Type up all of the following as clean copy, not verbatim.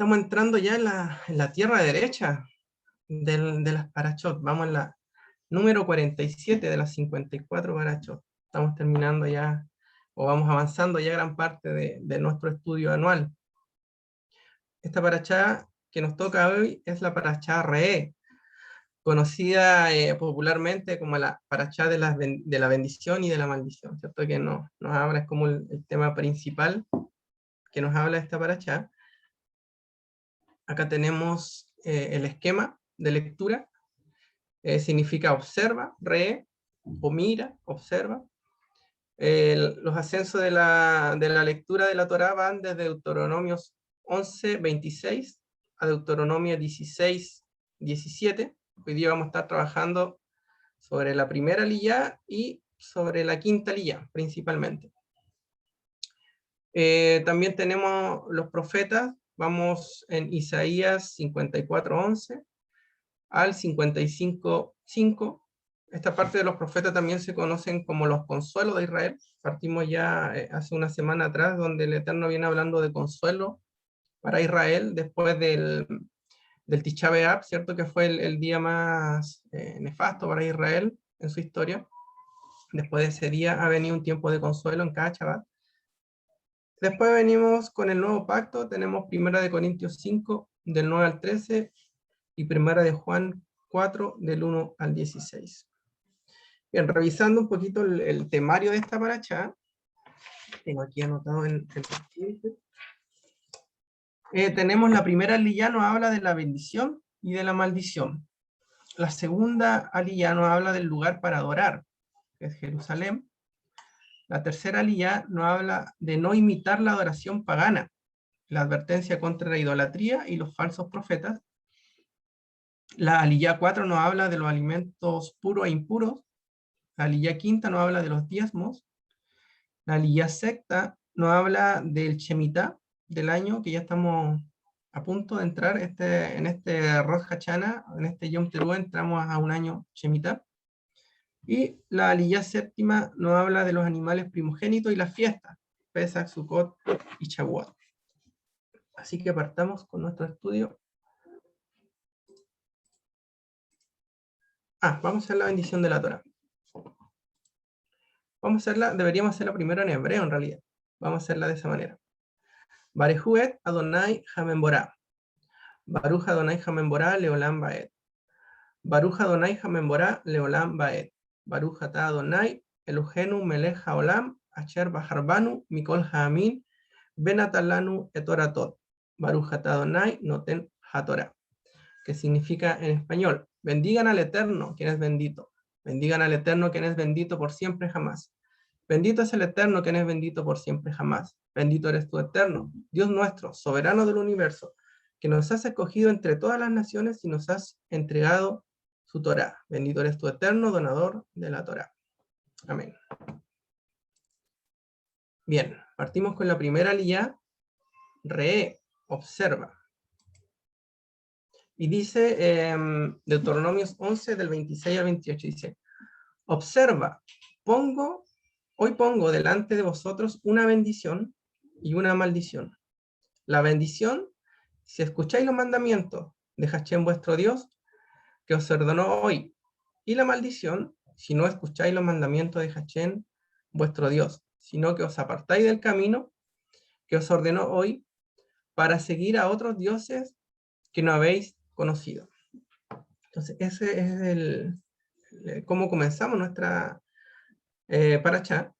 estamos entrando ya en la tierra derecha de las parashot. Vamos en la número 47 de las 54 parashot. Estamos terminando ya, o vamos avanzando ya gran parte de nuestro estudio anual. Esta parashá que nos toca hoy es la parashá Re'eh, conocida popularmente como la parashá de la bendición y de la maldición, ¿cierto? Que nos habla, es como el tema principal que nos habla esta parashá. Acá tenemos el esquema de lectura. Significa observa, Re'eh, o mira, observa. Los ascensos de la lectura de la Torá van desde Deuteronomio 11:26 a Deuteronomio 16:17. Hoy día vamos a estar trabajando sobre la primera liyá y sobre la quinta liyá, principalmente. También tenemos los profetas. Vamos en Isaías 54:11 al 55:5. Esta parte de los profetas también se conocen como los consuelos de Israel. Partimos ya hace una semana atrás, donde el Eterno viene hablando de consuelo para Israel después del Tisha B'Av, ¿cierto? Que fue el día más nefasto para Israel en su historia. Después de ese día ha venido un tiempo de consuelo en cada Shabbat. Después venimos con el nuevo pacto. Tenemos 1 Corintios 5, del 9 al 13, y 1 Juan 4, del 1 al 16. Bien, revisando un poquito el temario de esta parashá, tengo aquí anotado en el siguiente. Tenemos la primera aliyá, nos habla de la bendición y de la maldición. La segunda aliyá nos habla del lugar para adorar, que es Jerusalén. La tercera aliyá nos habla de no imitar la adoración pagana, la advertencia contra la idolatría y los falsos profetas. La aliyá 4 nos habla de los alimentos puros e impuros. La aliyá quinta nos habla de los diezmos. La aliyá sexta nos habla del Shemitah, del año, que ya estamos a punto de entrar en este Rosh Hashanah, en este Yom Teruah, entramos a un año Shemitah. Y la aliyá séptima nos habla de los animales primogénitos y las fiestas, Pesach, Sukkot y Shavuot. Así que partamos con nuestro estudio. Vamos a hacer la bendición de la Torah. Deberíamos hacerla primero en hebreo en realidad. Vamos a hacerla de esa manera. Barejú et Adonai Hamemborá. Baruch Adonai Hamemborá Leolam Baed. Baruch Adonai Hamemborá Leolam Baed. Baruch Ata Adonai Elohenu Melech Haolam Asher Baharbanu Mikol Haamin Benatalanu Etoratot. Baruch Ata Adonai Noten HaTorah. Que significa en español: bendigan al Eterno, quien es bendito. Bendigan al Eterno, quien es bendito por siempre jamás. Bendito es el Eterno, quien es bendito por siempre jamás. Bendito eres tú, Eterno, Dios nuestro, soberano del universo, que nos has escogido entre todas las naciones y nos has entregado su Torá. Bendito eres tú, Eterno, donador de la Torá. Amén. Bien, partimos con la primera aliyá, Re'eh, observa. Y dice, Deuteronomio 11, del 26 al 28, dice: observa, hoy pongo delante de vosotros una bendición y una maldición. La bendición, si escucháis los mandamientos de Hashem vuestro Dios, que os ordenó hoy. Y la maldición, si no escucháis los mandamientos de Hashem vuestro Dios, sino que os apartáis del camino que os ordenó hoy, para seguir a otros dioses que no habéis conocido. Entonces, ese es cómo comenzamos nuestra parashá.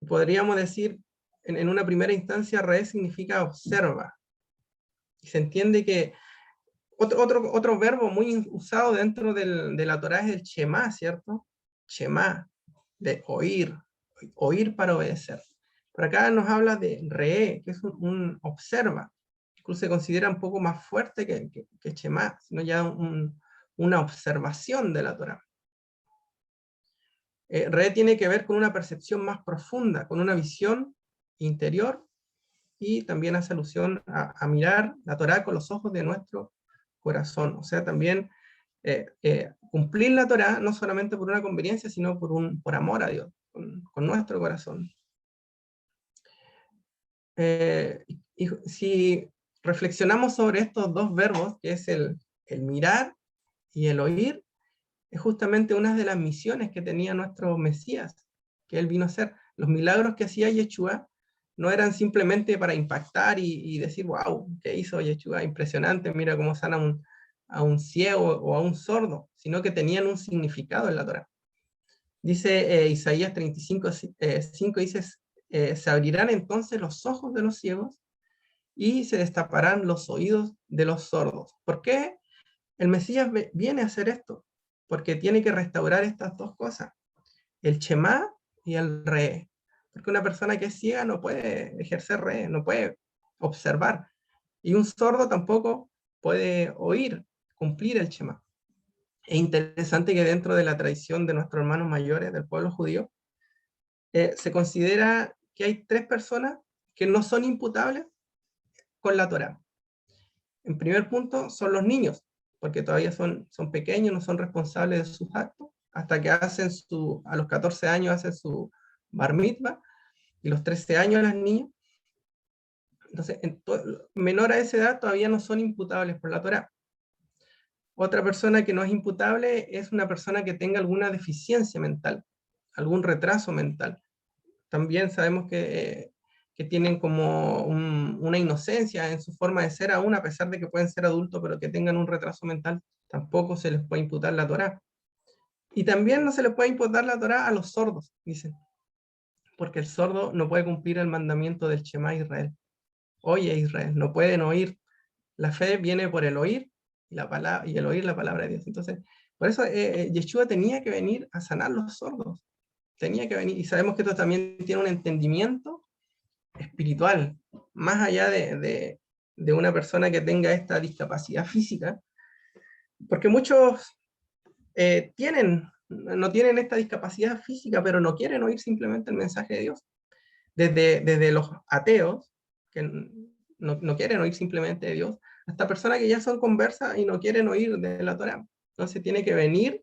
Podríamos decir, en una primera instancia, Re'eh significa observa. Y se entiende que otro verbo muy usado dentro de la Torá es el Shema, ¿cierto? Shema, de oír para obedecer. Por acá nos habla de Re'eh, que es un observa. Incluso se considera un poco más fuerte que Shema, sino ya una observación de la Torá. Re'eh tiene que ver con una percepción más profunda, con una visión interior, y también hace alusión a mirar la Torá con los ojos de nuestro corazón. O sea, también cumplir la Torá no solamente por una conveniencia, sino por amor a Dios, con nuestro corazón. Y si reflexionamos sobre estos dos verbos, que es el mirar y el oír, es justamente una de las misiones que tenía nuestro Mesías, que él vino a hacer. Los milagros que hacía Yeshua no eran simplemente para impactar y decir, wow, ¿qué hizo Yeshua? Impresionante, mira cómo sana a un ciego o a un sordo, sino que tenían un significado en la Torá. Dice Isaías 35, 5, dice, se abrirán entonces los ojos de los ciegos y se destaparán los oídos de los sordos. ¿Por qué el Mesías viene a hacer esto? Porque tiene que restaurar estas dos cosas, el Shema y el Re. Porque una persona que es ciega no puede ejercer Re, no puede observar. Y un sordo tampoco puede oír, cumplir el Shema. Es interesante que dentro de la tradición de nuestros hermanos mayores del pueblo judío, se considera que hay tres personas que no son imputables con la Torá. En primer punto son los niños, porque todavía son pequeños, no son responsables de sus actos, hasta que a los 14 años hacen su bar mitzvah, y los 13 años las niñas. Entonces, menor a esa edad todavía no son imputables por la Torá. Otra persona que no es imputable es una persona que tenga alguna deficiencia mental, algún retraso mental. También sabemos que tienen como una inocencia en su forma de ser aún, a pesar de que pueden ser adultos, pero que tengan un retraso mental, tampoco se les puede imputar la Torá. Y también no se les puede imputar la Torá a los sordos, dicen, porque el sordo no puede cumplir el mandamiento del Shema Israel. Oye Israel, no pueden oír. La fe viene por el oír y el oír la palabra de Dios. Entonces, por eso Yeshua tenía que venir a sanar los sordos. Tenía que venir, y sabemos que esto también tiene un entendimiento espiritual, más allá de una persona que tenga esta discapacidad física, porque muchos no tienen esta discapacidad física, pero no quieren oír simplemente el mensaje de Dios. Desde los ateos, que no quieren oír simplemente de Dios, hasta personas que ya son conversas y no quieren oír de la Torá. Entonces tiene que venir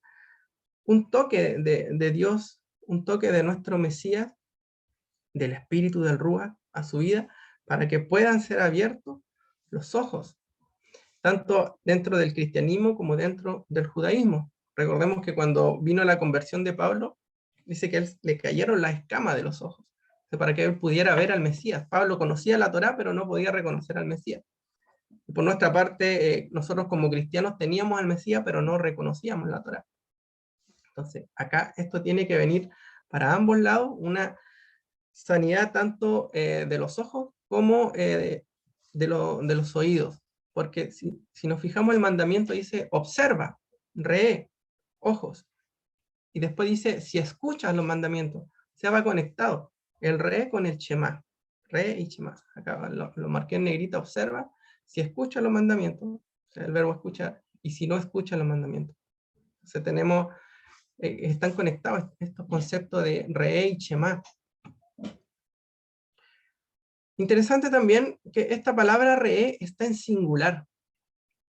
un toque de Dios, un toque de nuestro Mesías, del espíritu del Rúa a su vida, para que puedan ser abiertos los ojos, tanto dentro del cristianismo como dentro del judaísmo. Recordemos que cuando vino la conversión de Pablo, dice que le cayeron las escamas de los ojos, para que él pudiera ver al Mesías. Pablo conocía la Torá, pero no podía reconocer al Mesías. Y por nuestra parte, nosotros como cristianos teníamos al Mesías, pero no reconocíamos la Torá. Entonces, acá esto tiene que venir para ambos lados, una sanidad tanto de los ojos como de los oídos. Porque si nos fijamos, el mandamiento dice, observa, ree, ojos. Y después dice, si escuchas los mandamientos, se va conectado. El re con el Shema. Re y Shema. Acá lo marqué en negrita, observa. Si escuchas los mandamientos, o sea, el verbo escuchar, y si no escuchas los mandamientos. Entonces tenemos, están conectados estos conceptos de re y Shema. Interesante también que esta palabra re está en singular.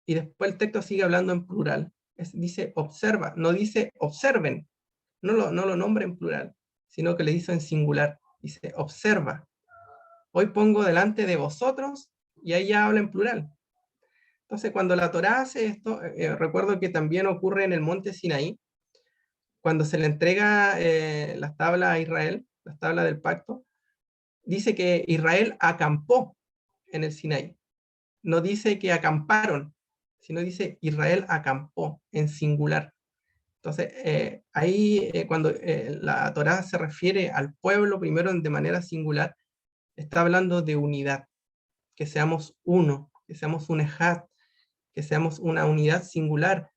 Y después el texto sigue hablando en plural. Dice observa, no dice observen. No lo nombra en plural, sino que le dice en singular. Dice, observa. Hoy pongo delante de vosotros, y ahí ya habla en plural. Entonces, cuando la Torá hace esto, recuerdo que también ocurre en el monte Sinaí, cuando se le entrega las tablas a Israel, las tablas del pacto, dice que Israel acampó en el Sinaí. No dice que acamparon, sino dice Israel acampó en singular. Entonces, ahí cuando la Torá se refiere al pueblo primero de manera singular, está hablando de unidad, que seamos uno, que seamos un ejad, que seamos una unidad singular,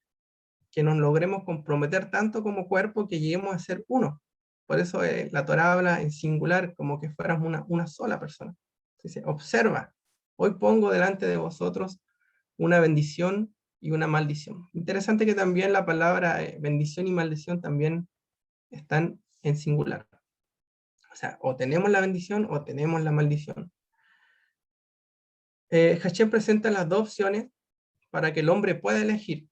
que nos logremos comprometer tanto como cuerpo que lleguemos a ser uno. Por eso la Torá habla en singular, como que fuéramos una sola persona. Dice, observa, hoy pongo delante de vosotros una bendición y una maldición. Interesante que también la palabra bendición y maldición también están en singular. O sea, o tenemos la bendición o tenemos la maldición. Hashem presenta las dos opciones para que el hombre pueda elegir.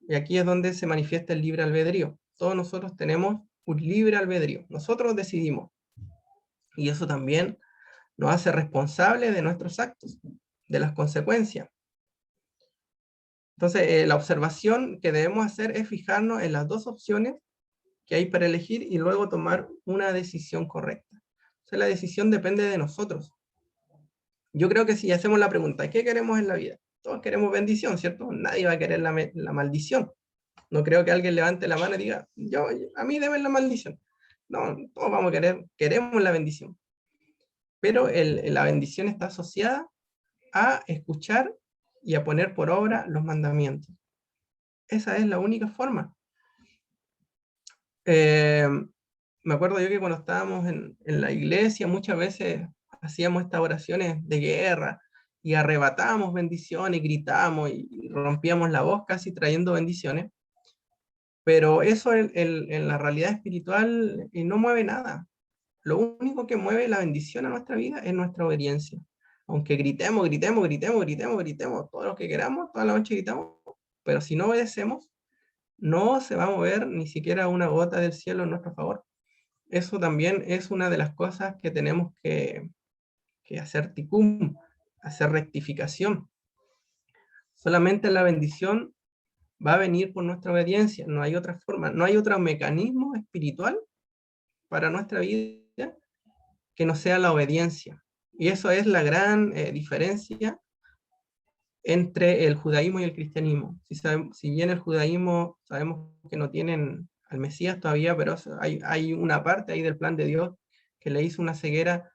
Y aquí es donde se manifiesta el libre albedrío. Todos nosotros tenemos un libre albedrío. Nosotros decidimos. Y eso también nos hace responsables de nuestros actos. de las consecuencias. Entonces, la observación que debemos hacer es fijarnos en las dos opciones que hay para elegir y luego tomar una decisión correcta. O sea, la decisión depende de nosotros. Yo creo que si hacemos la pregunta, ¿qué queremos en la vida? Todos queremos bendición, ¿cierto? Nadie va a querer la maldición. No creo que alguien levante la mano y diga, a mí deben la maldición. No, todos vamos a queremos la bendición. Pero la bendición está asociada a escuchar y a poner por obra los mandamientos. Esa es la única forma. Me acuerdo yo que cuando estábamos en la iglesia, muchas veces hacíamos estas oraciones de guerra y arrebatábamos bendiciones, gritábamos y rompíamos la voz casi trayendo bendiciones. Pero eso en la realidad espiritual no mueve nada. Lo único que mueve la bendición a nuestra vida es nuestra obediencia. Aunque gritemos todo lo que queramos, toda la noche gritamos, pero si no obedecemos, no se va a mover ni siquiera una gota del cielo en nuestro favor. Eso también es una de las cosas que tenemos que hacer ticum, hacer rectificación. Solamente la bendición va a venir por nuestra obediencia, no hay otra forma, no hay otro mecanismo espiritual para nuestra vida que no sea la obediencia. Y eso es la gran diferencia entre el judaísmo y el cristianismo. Si bien el judaísmo sabemos que no tienen al Mesías todavía, pero hay una parte ahí del plan de Dios que le hizo una ceguera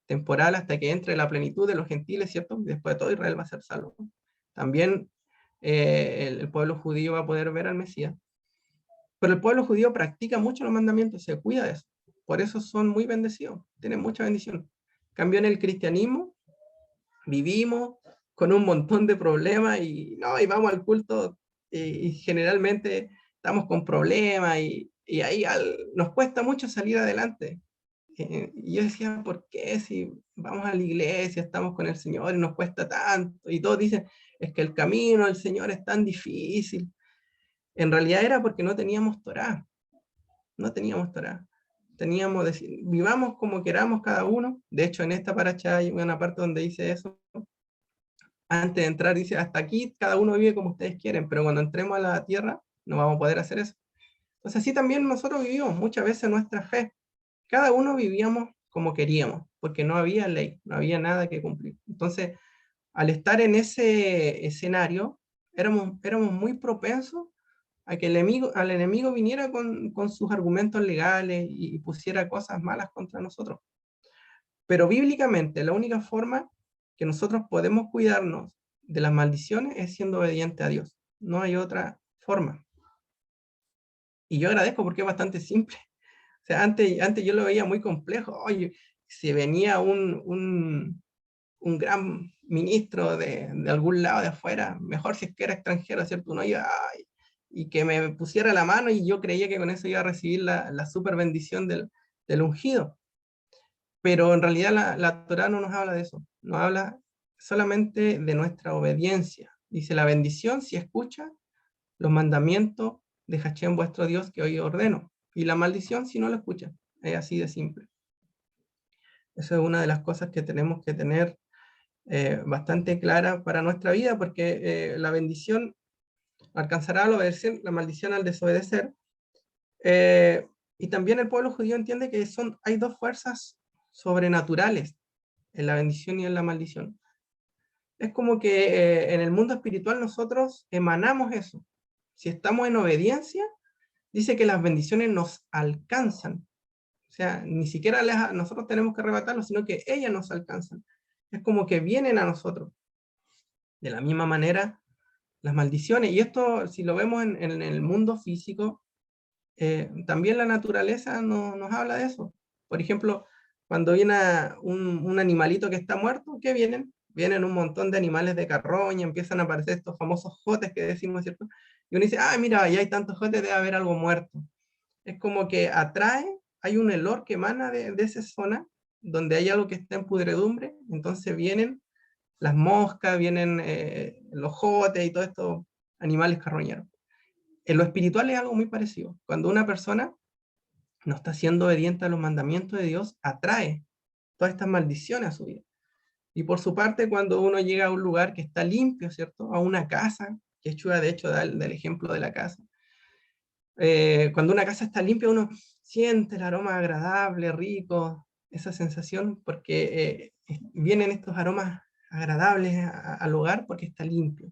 temporal hasta que entre la plenitud de los gentiles, ¿cierto? Después de todo Israel va a ser salvo. También el pueblo judío va a poder ver al Mesías. Pero el pueblo judío practica mucho los mandamientos, se cuida de eso. Por eso son muy bendecidos, tienen mucha bendición. En cambio, en el cristianismo vivimos con un montón de problemas y vamos al culto y generalmente estamos con problemas y ahí nos cuesta mucho salir adelante. Y yo decía, ¿por qué si vamos a la iglesia, estamos con el Señor y nos cuesta tanto? Y todos dicen, es que el camino al Señor es tan difícil. En realidad era porque no teníamos Torá. No teníamos Torá. Vivamos como queramos cada uno. De hecho, en esta paracha hay una parte donde dice eso. Antes de entrar dice, hasta aquí cada uno vive como ustedes quieren, pero cuando entremos a la tierra no vamos a poder hacer eso. Entonces así también nosotros vivimos muchas veces nuestra fe. Cada uno vivíamos como queríamos, porque no había ley, no había nada que cumplir. Entonces, al estar en ese escenario, éramos muy propensos a que al enemigo viniera con sus argumentos legales y pusiera cosas malas contra nosotros. Pero bíblicamente, la única forma que nosotros podemos cuidarnos de las maldiciones es siendo obediente a Dios. No hay otra forma. Y yo agradezco porque es bastante simple. O sea, antes yo lo veía muy complejo. Oye, si venía un gran ministro de algún lado de afuera, mejor si es que era extranjero, ¿cierto? Uno iba y que me pusiera la mano y yo creía que con eso iba a recibir la super bendición del ungido. Pero en realidad la Torá no nos habla de eso, nos habla solamente de nuestra obediencia. Dice la bendición si escucha los mandamientos de Hashem vuestro Dios que hoy ordeno, y la maldición si no lo escucha. Es así de simple. Eso es una de las cosas que tenemos que tener bastante clara para nuestra vida, porque la bendición alcanzará al obedecer, la maldición al desobedecer. Y también el pueblo judío entiende que hay dos fuerzas sobrenaturales en la bendición y en la maldición. Es como que en el mundo espiritual nosotros emanamos eso. Si estamos en obediencia, dice que las bendiciones nos alcanzan. O sea, ni siquiera nosotros tenemos que arrebatarlo, sino que ellas nos alcanzan. Es como que vienen a nosotros. De la misma manera, las maldiciones, y esto si lo vemos en el mundo físico, también la naturaleza nos habla de eso. Por ejemplo, cuando viene un animalito que está muerto, ¿qué vienen? Vienen un montón de animales de carroña, empiezan a aparecer estos famosos jotes que decimos, ¿cierto? Y uno dice, mira, ya hay tantos jotes, debe haber algo muerto. Es como que atrae, hay un olor que emana de esa zona, donde hay algo que está en pudredumbre, entonces vienen las moscas, vienen los jotes y todos estos animales carroñeros. En lo espiritual es algo muy parecido. Cuando una persona no está siendo obediente a los mandamientos de Dios, atrae todas estas maldiciones a su vida. Y por su parte, cuando uno llega a un lugar que está limpio, ¿cierto? A una casa, que Yeshua de hecho da el ejemplo de la casa. Cuando una casa está limpia, uno siente el aroma agradable, rico, esa sensación, porque vienen estos aromas agradables al hogar porque está limpio.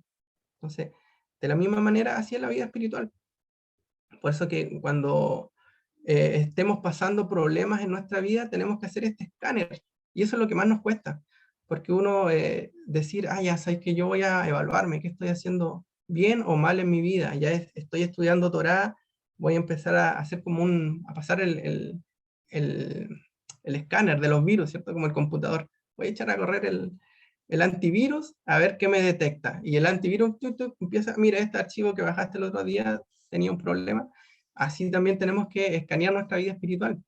Entonces, de la misma manera, así es la vida espiritual. Por eso que cuando estemos pasando problemas en nuestra vida, tenemos que hacer este escáner. Y eso es lo que más nos cuesta. Porque uno decir, ah, ya sabes que yo voy a evaluarme, qué estoy haciendo bien o mal en mi vida. Ya estoy estudiando Torah, voy a empezar a hacer como a pasar el, el escáner de los virus, ¿cierto? Como el computador. Voy a echar a correr el antivirus a ver qué me detecta. Y el antivirus empieza, mira, este archivo que bajaste el otro día tenía un problema. Así también tenemos que escanear nuestra vida espiritual.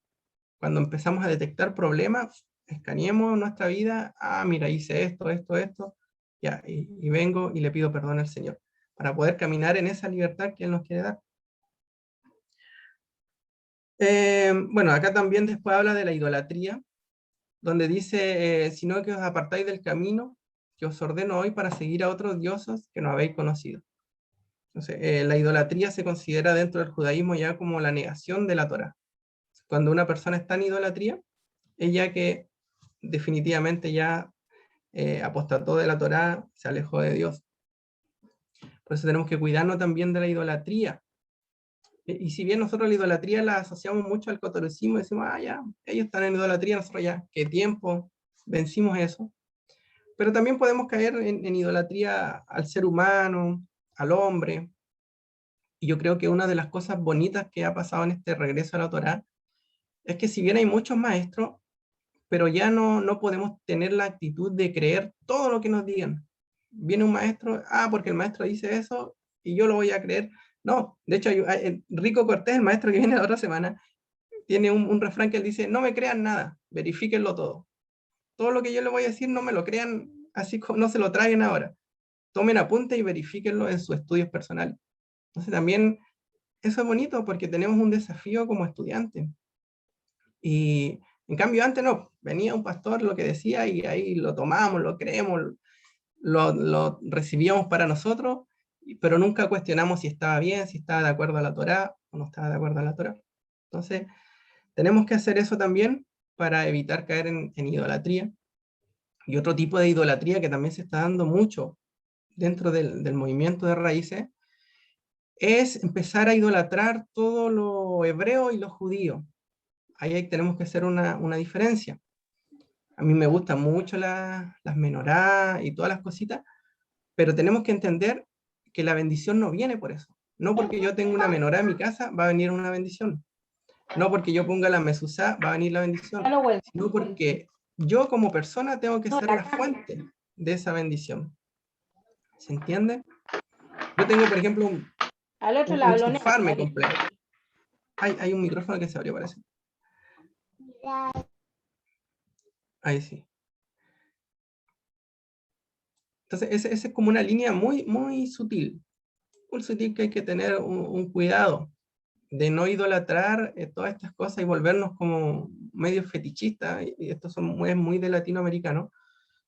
Cuando empezamos a detectar problemas, escaneemos nuestra vida. Ah, mira, hice esto, esto, esto. Ya, y vengo y le pido perdón al Señor para poder caminar en esa libertad que Él nos quiere dar. Bueno, acá también después habla de la idolatría, donde dice, sino que os apartáis del camino que os ordeno hoy para seguir a otros dioses que no habéis conocido. Entonces, la idolatría se considera dentro del judaísmo ya como la negación de la Torá. Cuando una persona está en idolatría, ella que definitivamente ya apostató de la Torá, se alejó de Dios. Por eso tenemos que cuidarnos también de la idolatría. Y si bien nosotros la idolatría la asociamos mucho al catolicismo, decimos, ah, ya, ellos están en idolatría, nosotros ya, ¿qué tiempo vencimos eso? Pero también podemos caer en idolatría al ser humano, al hombre. Y yo creo que una de las cosas bonitas que ha pasado en este regreso a la Torá es que si bien hay muchos maestros, pero ya no podemos tener la actitud de creer todo lo que nos digan. Viene un maestro, ah, porque el maestro dice eso y yo lo voy a creer. No, de hecho, Rico Cortés, el maestro que viene la otra semana, tiene un refrán que él dice, no me crean nada, verifíquenlo todo. Todo lo que yo le voy a decir, no me lo crean así como no se lo traigan ahora. Tomen apunte y verifíquenlo en sus estudios personales. Entonces también eso es bonito porque tenemos un desafío como estudiantes. Y en cambio antes no, venía un pastor lo que decía y ahí lo tomamos, lo creemos, lo recibíamos para nosotros, pero nunca cuestionamos si estaba bien, si estaba de acuerdo a la Torá o no estaba de acuerdo a la Torá. Entonces, tenemos que hacer eso también para evitar caer en idolatría. Y otro tipo de idolatría que también se está dando mucho dentro del movimiento de raíces es empezar a idolatrar todo lo hebreo y lo judío. Ahí tenemos que hacer una diferencia. A mí me gustan mucho las menorá y todas las cositas, pero tenemos que entender que la bendición no viene por eso. No porque yo tenga una menorá en mi casa va a venir una bendición. No porque yo ponga la mesuzá va a venir la bendición. Sino porque yo como persona tengo que ser la fuente de esa bendición. ¿Se entiende? Yo tengo, por ejemplo, un shofar me compré. Hay un micrófono que se abrió, parece. Ahí sí. Entonces, esa es como una línea muy, muy sutil que hay que tener un cuidado de no idolatrar todas estas cosas y volvernos como medio fetichistas, y esto es muy de latinoamericano,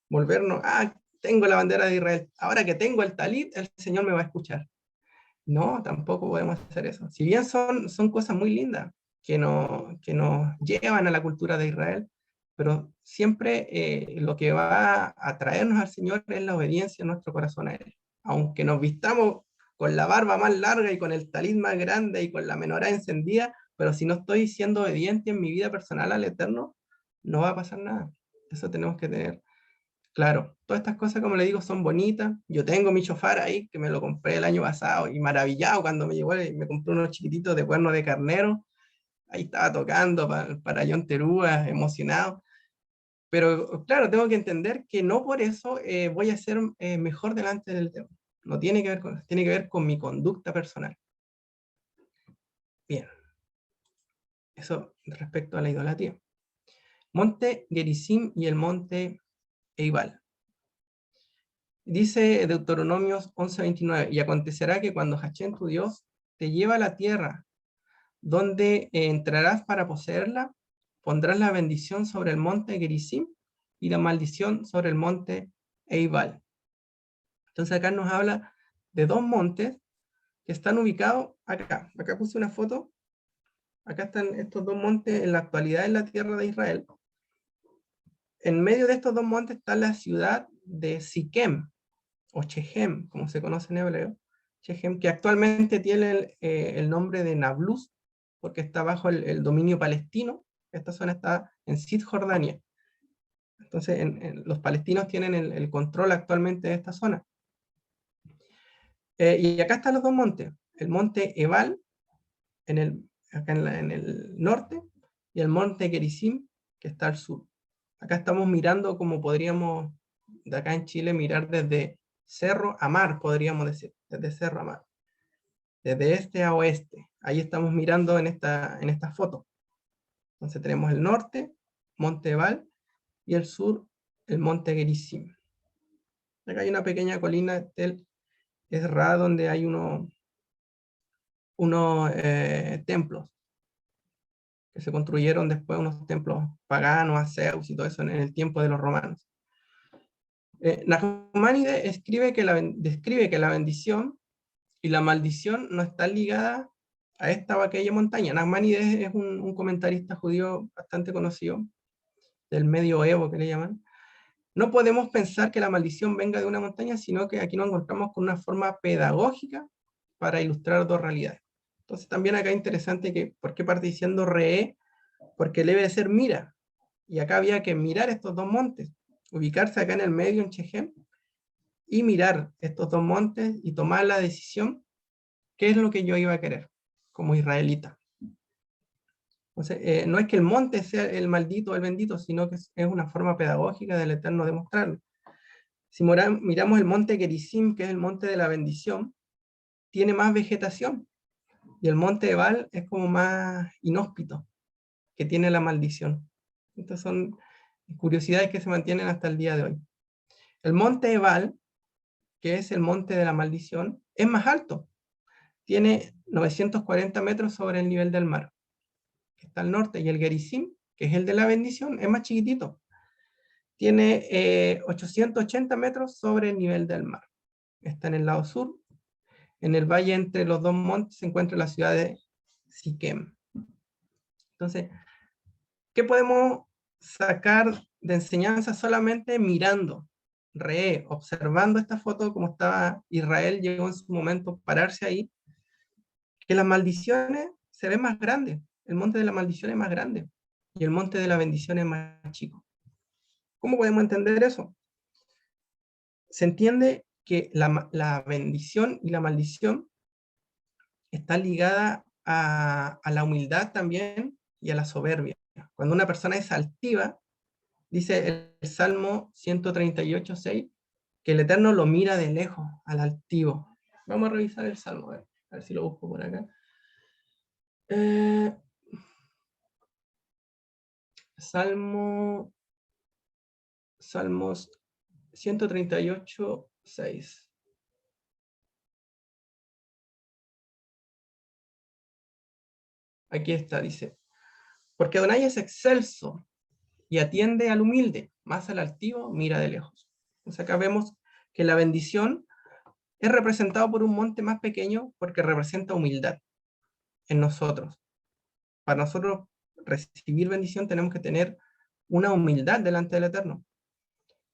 volvernos, ah, tengo la bandera de Israel, ahora que tengo el talit, el Señor me va a escuchar. No, tampoco podemos hacer eso. Si bien son cosas muy lindas que nos llevan a la cultura de Israel, pero siempre lo que va a traernos al Señor es la obediencia en nuestro corazón a Él. Aunque nos vistamos con la barba más larga y con el talit más grande y con la menorá encendida, pero si no estoy siendo obediente en mi vida personal al Eterno, no va a pasar nada. Eso tenemos que tener claro. Todas estas cosas, como le digo, son bonitas. Yo tengo mi chofar ahí, que me lo compré el año pasado, y maravillado cuando me llegó, me compré unos chiquititos de cuerno de carnero. Ahí estaba tocando para John Terúa, emocionado. Pero claro, tengo que entender que no por eso voy a ser mejor delante del tema. No tiene que ver con eso, tiene que ver con mi conducta personal. Bien. Eso respecto a la idolatría. Monte Gerizim y el monte Eibal. Dice Deuteronomios 11:29, y acontecerá que cuando Hachén tu Dios te lleva a la tierra donde entrarás para poseerla, pondrás la bendición sobre el monte Gerizim y la maldición sobre el monte Eibal. Entonces acá nos habla de dos montes que están ubicados acá. Acá puse una foto. Acá están estos dos montes en la actualidad en la tierra de Israel. En medio de estos dos montes está la ciudad de Siquem, o Shechem, como se conoce en hebreo. Shechem, que actualmente tiene el nombre de Nablus, porque está bajo el dominio palestino. Esta zona está en Cisjordania. Entonces, los palestinos tienen el control actualmente de esta zona. Y acá están los dos montes. El monte Ebal, acá en el norte, y el monte Gerizim, que está al sur. Acá estamos mirando como podríamos, de acá en Chile, mirar desde cerro a mar, podríamos decir, desde cerro a mar. Desde este a oeste. Ahí estamos mirando en esta foto. Entonces tenemos el norte, monte Ebal, y el sur, el monte Gerizim. Acá hay una pequeña colina, es raro, donde hay unos templos que se construyeron después, unos templos paganos a Zeus y todo eso en el tiempo de los romanos. Nachmanides describe que la bendición y la maldición no están ligadas a esta o aquella montaña. Nachmanides es un comentarista judío bastante conocido, del medioevo que le llaman. No podemos pensar que la maldición venga de una montaña, sino que aquí nos encontramos con una forma pedagógica para ilustrar dos realidades. Entonces también acá es interesante que, ¿por qué parte diciendo re? Porque debe de ser mira. Y acá había que mirar estos dos montes, ubicarse acá en el medio, en Shechem, y mirar estos dos montes y tomar la decisión, qué es lo que yo iba a querer como israelita. Entonces, no es que el monte sea el maldito o el bendito, sino que es una forma pedagógica del Eterno de mostrarlo. Si miramos el monte Gerizim, que es el monte de la bendición, tiene más vegetación, y el monte Ebal es como más inhóspito, que tiene la maldición. Estas son curiosidades que se mantienen hasta el día de hoy. El monte Ebal, que es el monte de la maldición, es más alto. Tiene 940 metros sobre el nivel del mar, que está al norte, y el Gerizim, que es el de la bendición, es más chiquitito. Tiene 880 metros sobre el nivel del mar. Está en el lado sur. En el valle entre los dos montes se encuentra la ciudad de Siquem. Entonces, ¿qué podemos sacar de enseñanza solamente mirando, observando esta foto, como estaba Israel, llegó en su momento pararse ahí, que las maldiciones se ven más grandes, el monte de la maldición es más grande, y el monte de la bendición es más chico. ¿Cómo podemos entender eso? Se entiende que la bendición y la maldición están ligadas a la humildad también y a la soberbia. Cuando una persona es altiva, dice el Salmo 138:6, que el Eterno lo mira de lejos al altivo. Vamos a revisar el Salmo, a ver si lo busco por acá. Salmos 138:6. Aquí está, dice, porque Adonai es excelso y atiende al humilde, más al altivo mira de lejos. Entonces acá vemos que la bendición es representado por un monte más pequeño porque representa humildad en nosotros. Para nosotros recibir bendición tenemos que tener una humildad delante del Eterno.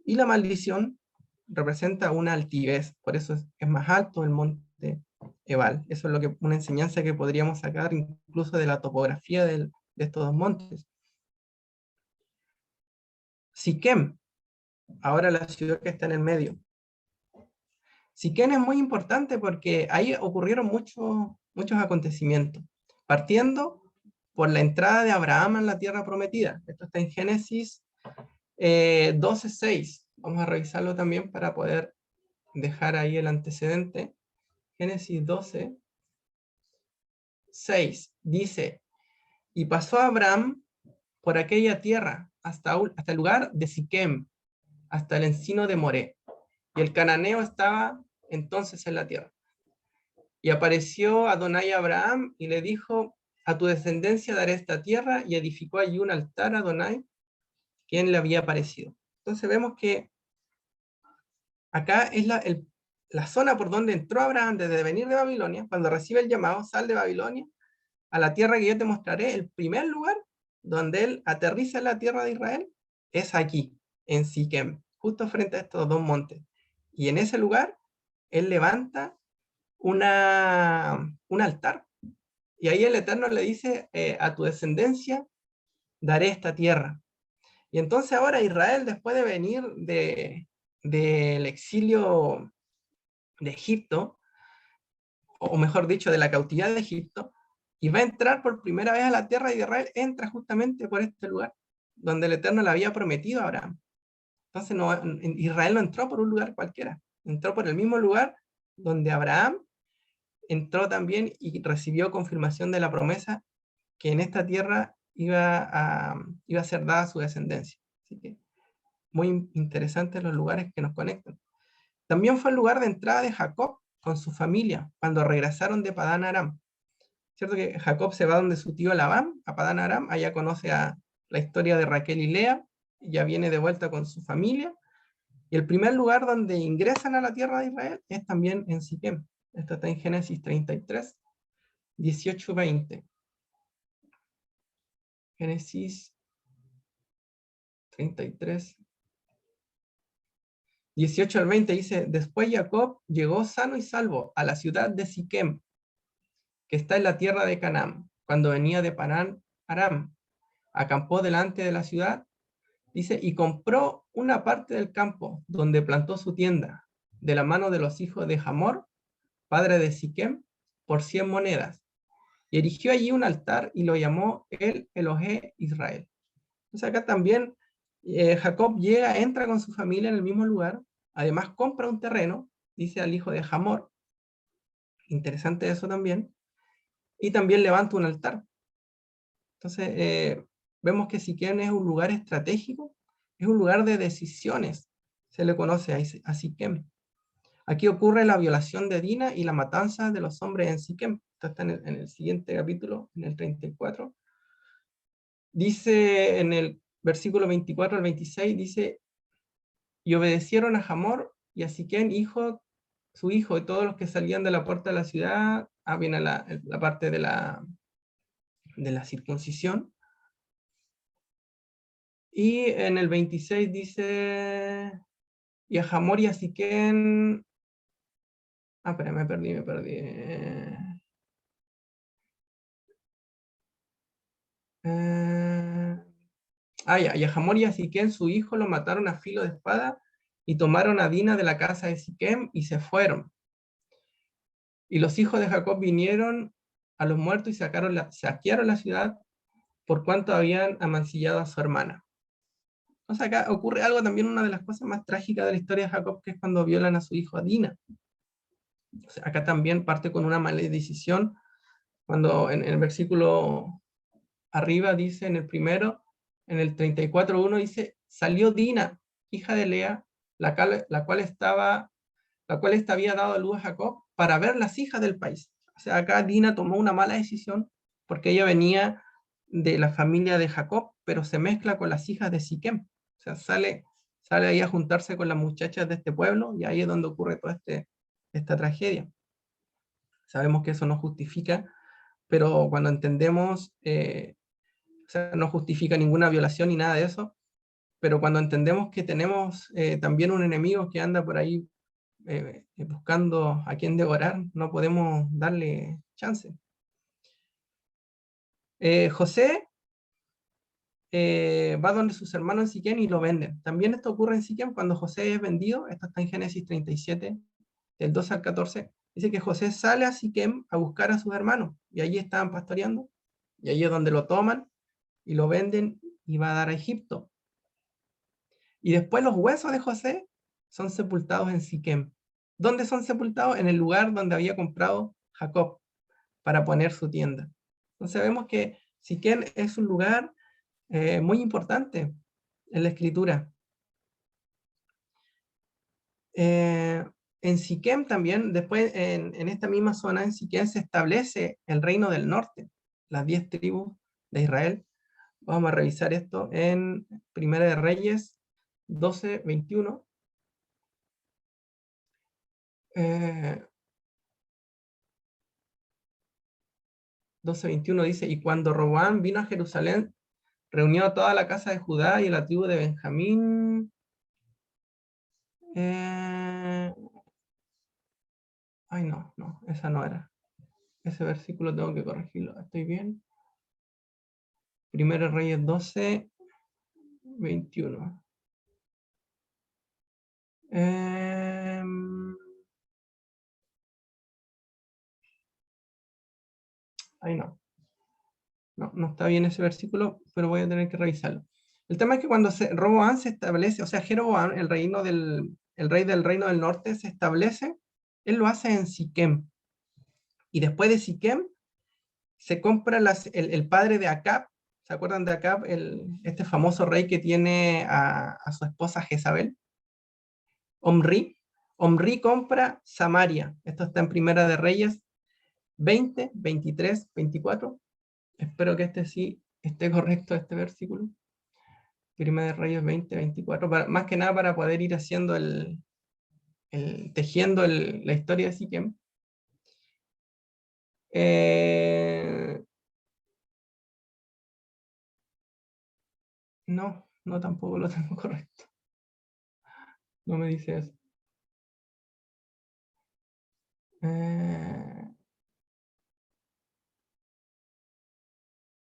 Y la maldición representa una altivez, por eso es más alto el monte Ebal. Eso es una enseñanza que podríamos sacar incluso de la topografía de estos dos montes. Siquem, ahora la ciudad que está en el medio. Siquem es muy importante porque ahí ocurrieron muchos acontecimientos, partiendo por la entrada de Abraham en la tierra prometida. Esto está en Génesis 12:6. Vamos a revisarlo también para poder dejar ahí el antecedente. Génesis 12:6 dice, y pasó Abraham por aquella tierra hasta el lugar de Siquem, hasta el encino de Moré, y el cananeo estaba entonces en la tierra. Y apareció Adonai a Abraham y le dijo, a tu descendencia daré esta tierra, y edificó allí un altar a Adonai, quien le había aparecido. Entonces vemos que acá es la zona por donde entró Abraham desde venir de Babilonia, cuando recibe el llamado, sal de Babilonia, a la tierra que yo te mostraré. El primer lugar donde él aterriza en la tierra de Israel es aquí, en Siquem, justo frente a estos dos montes. Y en ese lugar, él levanta un altar. Y ahí el Eterno le dice, a tu descendencia daré esta tierra. Y entonces ahora Israel, después de venir del exilio de Egipto, o mejor dicho, de la cautividad de Egipto, y va a entrar por primera vez a la tierra de Israel, entra justamente por este lugar, donde el Eterno le había prometido a Abraham. Entonces Israel no entró por un lugar cualquiera, entró por el mismo lugar donde Abraham entró también y recibió confirmación de la promesa que en esta tierra iba a ser dada a su descendencia. Así que muy interesantes los lugares que nos conectan. También fue el lugar de entrada de Jacob con su familia cuando regresaron de Padán Aram. Cierto que Jacob se va donde su tío Labán, a Padán Aram, allá conoce la historia de Raquel y Lea, ya viene de vuelta con su familia, y el primer lugar donde ingresan a la tierra de Israel es también en Siquem. Esto está en Génesis 33, 18-20. Génesis 33, 18 al 20 dice, después Jacob llegó sano y salvo a la ciudad de Siquem, que está en la tierra de Canaán, cuando venía de Padán Aram. Acampó delante de la ciudad, dice, y compró una parte del campo donde plantó su tienda, de la mano de los hijos de Hamor, padre de Siquem, por 100 monedas, y erigió allí un altar y lo llamó el Elohé Israel. Entonces acá también Jacob entra con su familia en el mismo lugar, además compra un terreno, dice al hijo de Hamor, interesante eso también, y también levanta un altar. Entonces vemos que Siquem es un lugar estratégico, es un lugar de decisiones, se le conoce a Siquem. Aquí ocurre la violación de Dina y la matanza de los hombres en Siquem. Esto está en el siguiente capítulo, en el 34. Dice en el versículo 24 al 26, dice, y obedecieron a Hamor y a Siquem, su hijo, y todos los que salían de la puerta de la ciudad, viene la parte de la circuncisión. Y en el 26 dice, y a Hamor y a Siquem, espera, me perdí. Y a Hamor y a Siquem, su hijo, lo mataron a filo de espada y tomaron a Dina de la casa de Siquem y se fueron. Y los hijos de Jacob vinieron a los muertos y saquearon la ciudad por cuanto habían amancillado a su hermana. O sea, acá ocurre algo también, una de las cosas más trágicas de la historia de Jacob, que es cuando violan a su hijo a Dina. O sea, acá también parte con una maledición, cuando en el versículo arriba dice, en el primero, en el 34:1 dice, salió Dina, hija de Lea, la cual ésta había dado a luz a Jacob, para ver las hijas del país. O sea, acá Dina tomó una mala decisión, porque ella venía de la familia de Jacob, pero se mezcla con las hijas de Siquem. O sea, sale ahí a juntarse con las muchachas de este pueblo, y ahí es donde ocurre toda esta tragedia. Sabemos que eso no justifica, pero cuando entendemos, o sea, no justifica ninguna violación ni nada de eso, pero cuando entendemos que tenemos también un enemigo que anda por ahí buscando a quien devorar, no podemos darle chance. José va donde sus hermanos en Siquem y lo venden. También esto ocurre en Siquem cuando José es vendido. Esto está en Génesis 37, del 12 al 14. Dice que José sale a Siquem a buscar a sus hermanos, y allí estaban pastoreando, y allí es donde lo toman y lo venden y va a dar a Egipto. Y después los huesos de José son sepultados en Siquem. ¿Dónde son sepultados? En el lugar donde había comprado Jacob para poner su tienda. Entonces vemos que Siquem es un lugar muy importante en la escritura. En Siquem también, después en esta misma zona, en Siquem se establece el reino del norte, las 10 tribus de Israel. Vamos a revisar esto en Primera de Reyes 12:21. 12:21 dice, y cuando Roboam vino a Jerusalén, reunió a toda la casa de Judá y a la tribu de Benjamín. Ay, no, esa no era. Ese versículo tengo que corregirlo. ¿Estoy bien? Primero Reyes 12:21. Ay, no. No está bien ese versículo, pero voy a tener que revisarlo. El tema es que cuando Roboam se establece, o sea, Jeroboam, el rey del reino del norte, se establece, él lo hace en Siquem. Y después de Siquem, se compra el padre de Acab. ¿Se acuerdan de Acab? Este famoso rey que tiene a su esposa Jezabel. Omri. Omri compra Samaria. Esto está en Primera de Reyes 20, 23, 24. Espero que este sí esté correcto, este versículo. Primera de Reyes 20, 24. Más que nada para poder ir haciendo tejiendo la historia de Siquem. No, tampoco lo tengo correcto. No me dice eso.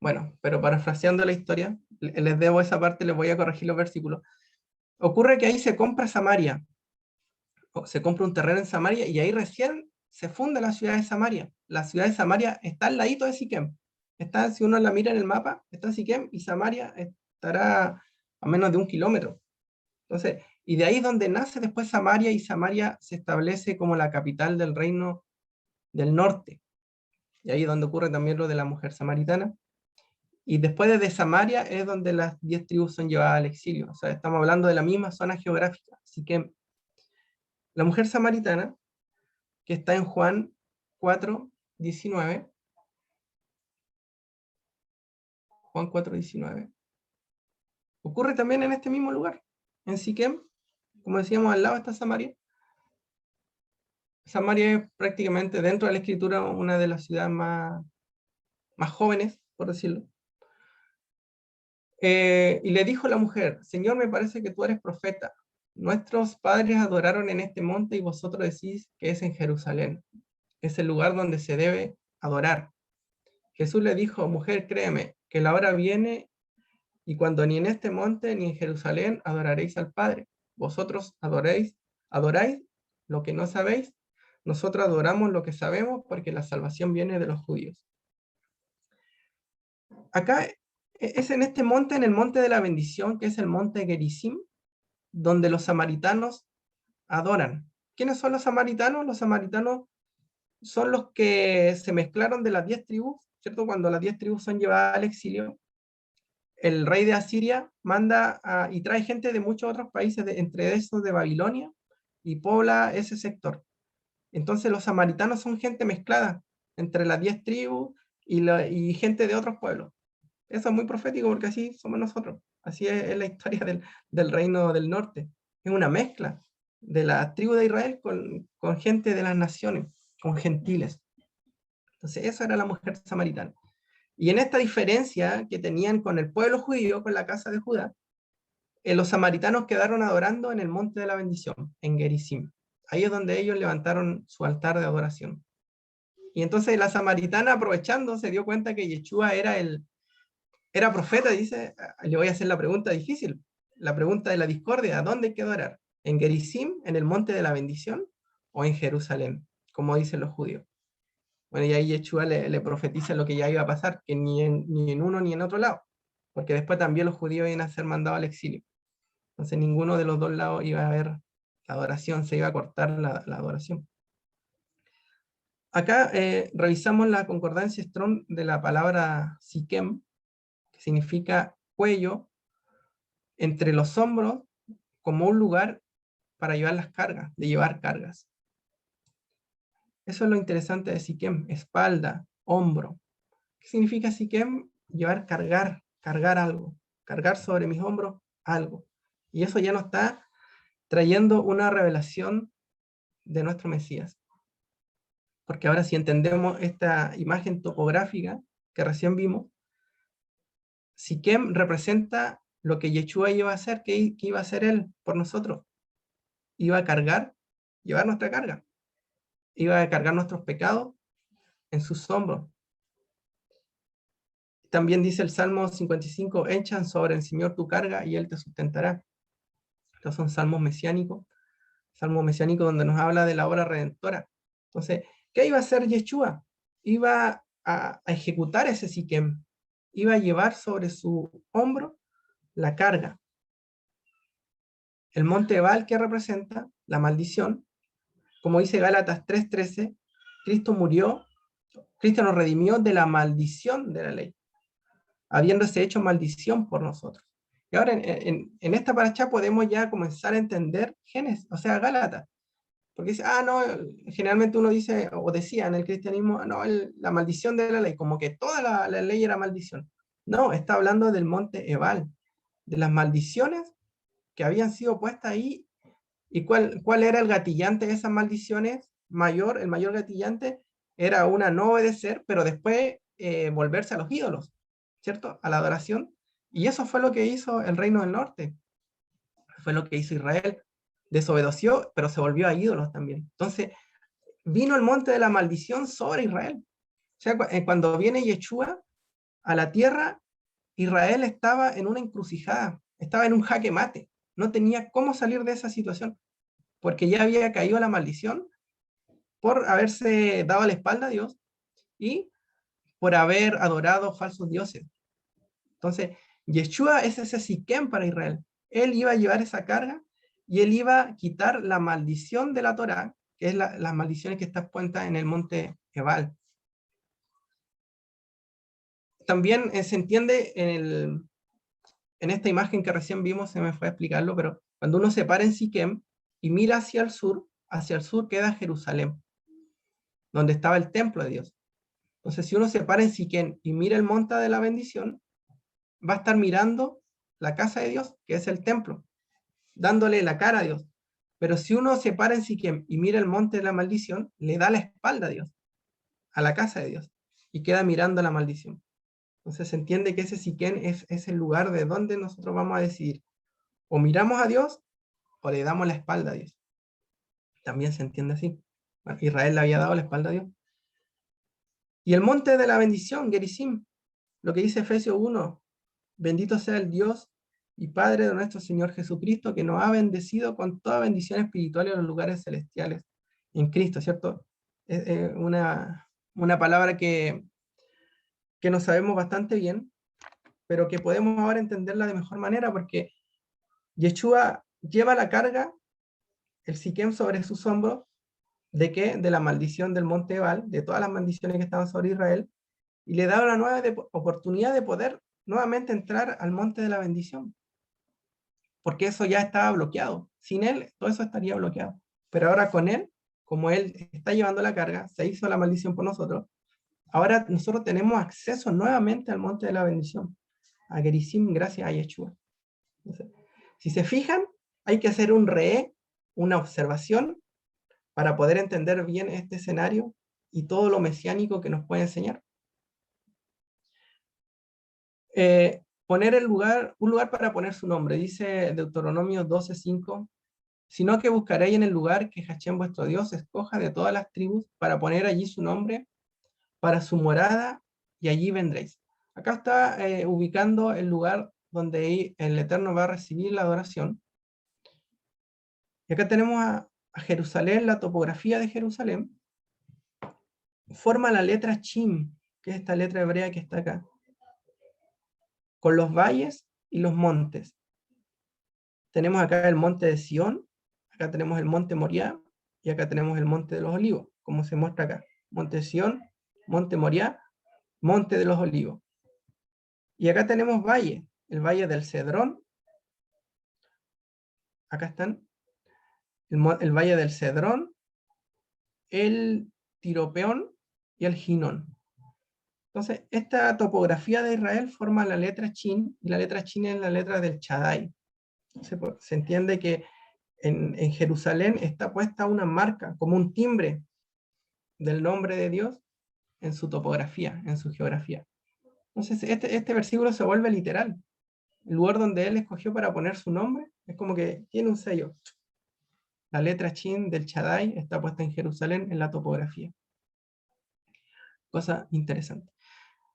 Bueno, pero parafraseando la historia, les debo esa parte, les voy a corregir los versículos. Ocurre que ahí se compra Samaria, o se compra un terreno en Samaria, y ahí recién se funda la ciudad de Samaria. La ciudad de Samaria está al ladito de Siquem. Está, si uno la mira en el mapa, está Siquem y Samaria estará a menos de 1 kilómetro. Entonces, y de ahí es donde nace después Samaria, y Samaria se establece como la capital del reino del norte. Y ahí es donde ocurre también lo de la mujer samaritana. Y después de Samaria es donde las 10 tribus son llevadas al exilio. O sea, estamos hablando de la misma zona geográfica. Así que la mujer samaritana, que está en Juan 4:19, Juan 4:19, ocurre también en este mismo lugar, en Siquem. Como decíamos, al lado está Samaria. Samaria es prácticamente, dentro de la escritura, una de las ciudades más jóvenes, por decirlo. Y le dijo la mujer, Señor, me parece que tú eres profeta. Nuestros padres adoraron en este monte y vosotros decís que es en Jerusalén. Es el lugar donde se debe adorar. Jesús le dijo, mujer, créeme, que la hora viene y cuando ni en este monte ni en Jerusalén adoraréis al Padre. Vosotros adoráis lo que no sabéis. Nosotros adoramos lo que sabemos porque la salvación viene de los judíos. Acá es en este monte, en el monte de la bendición, que es el monte Gerizim, donde los samaritanos adoran. ¿Quiénes son los samaritanos? Los samaritanos son los que se mezclaron de las 10 tribus, ¿cierto? Cuando las 10 tribus son llevadas al exilio, el rey de Asiria manda y trae gente de muchos otros países, entre esos de Babilonia, y pobla ese sector. Entonces los samaritanos son gente mezclada entre las 10 tribus y gente de otros pueblos. Eso es muy profético porque así somos nosotros. Así es la historia del reino del norte. Es una mezcla de la tribu de Israel con gente de las naciones, con gentiles. Entonces, eso era la mujer samaritana. Y en esta diferencia que tenían con el pueblo judío, con la casa de Judá, los samaritanos quedaron adorando en el monte de la bendición, en Gerizim. Ahí es donde ellos levantaron su altar de adoración. Y entonces la samaritana, aprovechando, se dio cuenta que Yeshua era profeta, dice, le voy a hacer la pregunta difícil, la pregunta de la discordia, ¿a dónde hay que adorar? ¿En Gerizim, en el monte de la bendición, o en Jerusalén, como dicen los judíos? Bueno, y ahí Yeshua le profetiza lo que ya iba a pasar, que ni en uno ni en otro lado, porque después también los judíos iban a ser mandados al exilio. Entonces ninguno de los dos lados iba a haber adoración, se iba a cortar la adoración. Acá revisamos la concordancia Strong de la palabra Siquem, que significa cuello, entre los hombros, como un lugar para llevar las cargas, de llevar cargas. Eso es lo interesante de Siquem, espalda, hombro. ¿Qué significa Siquem? Llevar, cargar algo, cargar sobre mis hombros algo. Y eso ya nos está trayendo una revelación de nuestro Mesías. Porque ahora si entendemos esta imagen topográfica que recién vimos, Siquem representa lo que Yeshua iba a hacer, que iba a hacer él por nosotros. Iba a cargar, llevar nuestra carga. Iba a cargar nuestros pecados en sus hombros. También dice el Salmo 55, echan sobre el Señor tu carga y Él te sustentará. Estos son salmos mesiánicos donde nos habla de la obra redentora. Entonces, ¿qué iba a hacer Yeshua? Iba a ejecutar ese Siquem. Iba a llevar sobre su hombro la carga. El monte Ebal, que representa la maldición, como dice Gálatas 3:13, Cristo murió, Cristo nos redimió de la maldición de la ley, habiéndose hecho maldición por nosotros. Y ahora en esta paracha podemos ya comenzar a entender Génesis, o sea, Gálatas. Porque dice, no, generalmente uno dice, o decía en el cristianismo, no, la maldición de la ley, como que toda la ley era maldición. No, está hablando del monte Ebal, de las maldiciones que habían sido puestas ahí. ¿Y cuál era el gatillante de esas maldiciones? El mayor gatillante era una no obedecer, pero después volverse a los ídolos, ¿cierto? A la adoración. Y eso fue lo que hizo el reino del norte. Fue lo que hizo Israel. Desobedeció, pero se volvió a ídolos también. Entonces, vino el monte de la maldición sobre Israel. O sea, cuando viene Yeshua a la tierra, Israel estaba en una encrucijada, estaba en un jaque mate. No tenía cómo salir de esa situación, porque ya había caído la maldición por haberse dado la espalda a Dios y por haber adorado falsos dioses. Entonces, Yeshua es ese Siquem para Israel. Él iba a llevar esa carga y él iba a quitar la maldición de la Torá, que es las maldiciones que están puestas en el monte Ebal. También se entiende en esta imagen que recién vimos, se me fue a explicarlo, pero cuando uno se para en Siquem y mira hacia el sur queda Jerusalén, donde estaba el templo de Dios. Entonces, si uno se para en Siquem y mira el monte de la bendición, va a estar mirando la casa de Dios, que es el templo, dándole la cara a Dios. Pero si uno se para en Siquem y mira el monte de la maldición, le da la espalda a Dios, a la casa de Dios, y queda mirando la maldición. Entonces se entiende que ese Siquem es el lugar de donde nosotros vamos a decidir. O miramos a Dios, o le damos la espalda a Dios. También se entiende así. Bueno, Israel le había dado la espalda a Dios. Y el monte de la bendición, Gerizim, lo que dice Efesios 1, bendito sea el Dios y Padre de nuestro Señor Jesucristo, que nos ha bendecido con toda bendición espiritual en los lugares celestiales en Cristo, ¿cierto? Es una palabra que no sabemos bastante bien, pero que podemos ahora entenderla de mejor manera, porque Yeshua lleva la carga, el Siquem sobre sus hombros, ¿de qué? De la maldición del monte Ebal, de todas las maldiciones que estaban sobre Israel, y le da una nueva oportunidad de poder nuevamente entrar al monte de la bendición, porque eso ya estaba bloqueado. Sin él, todo eso estaría bloqueado. Pero ahora con él, como él está llevando la carga, se hizo la maldición por nosotros, ahora nosotros tenemos acceso nuevamente al monte de la bendición, a Gerizim, gracias a Yeshua. Entonces, si se fijan, hay que hacer una observación para poder entender bien este escenario y todo lo mesiánico que nos puede enseñar. Poner un lugar para poner su nombre, dice Deuteronomio 12:5, sino que buscaréis en el lugar que Hachem vuestro Dios escoja de todas las tribus para poner allí su nombre, para su morada, y allí vendréis. Acá está ubicando el lugar donde el Eterno va a recibir la adoración. Y acá tenemos a Jerusalén, la topografía de Jerusalén, forma la letra Chim, que es esta letra hebrea que está acá, con los valles y los montes. Tenemos acá el monte de Sión, acá tenemos el monte Moriah, y acá tenemos el monte de los olivos, como se muestra acá. Monte de Sión, monte Moriah, monte de los olivos. Y acá tenemos valle, el valle del Cedrón, acá están, el valle del Cedrón, el Tiropeón y el Ginón. Entonces, esta topografía de Israel forma la letra Chin, y la letra Chin es la letra del Chadai. Se entiende que en Jerusalén está puesta una marca, como un timbre del nombre de Dios en su topografía, en su geografía. Entonces, este versículo se vuelve literal. El lugar donde él escogió para poner su nombre es como que tiene un sello. La letra Shin del Shaddai está puesta en Jerusalén en la topografía. Cosa interesante.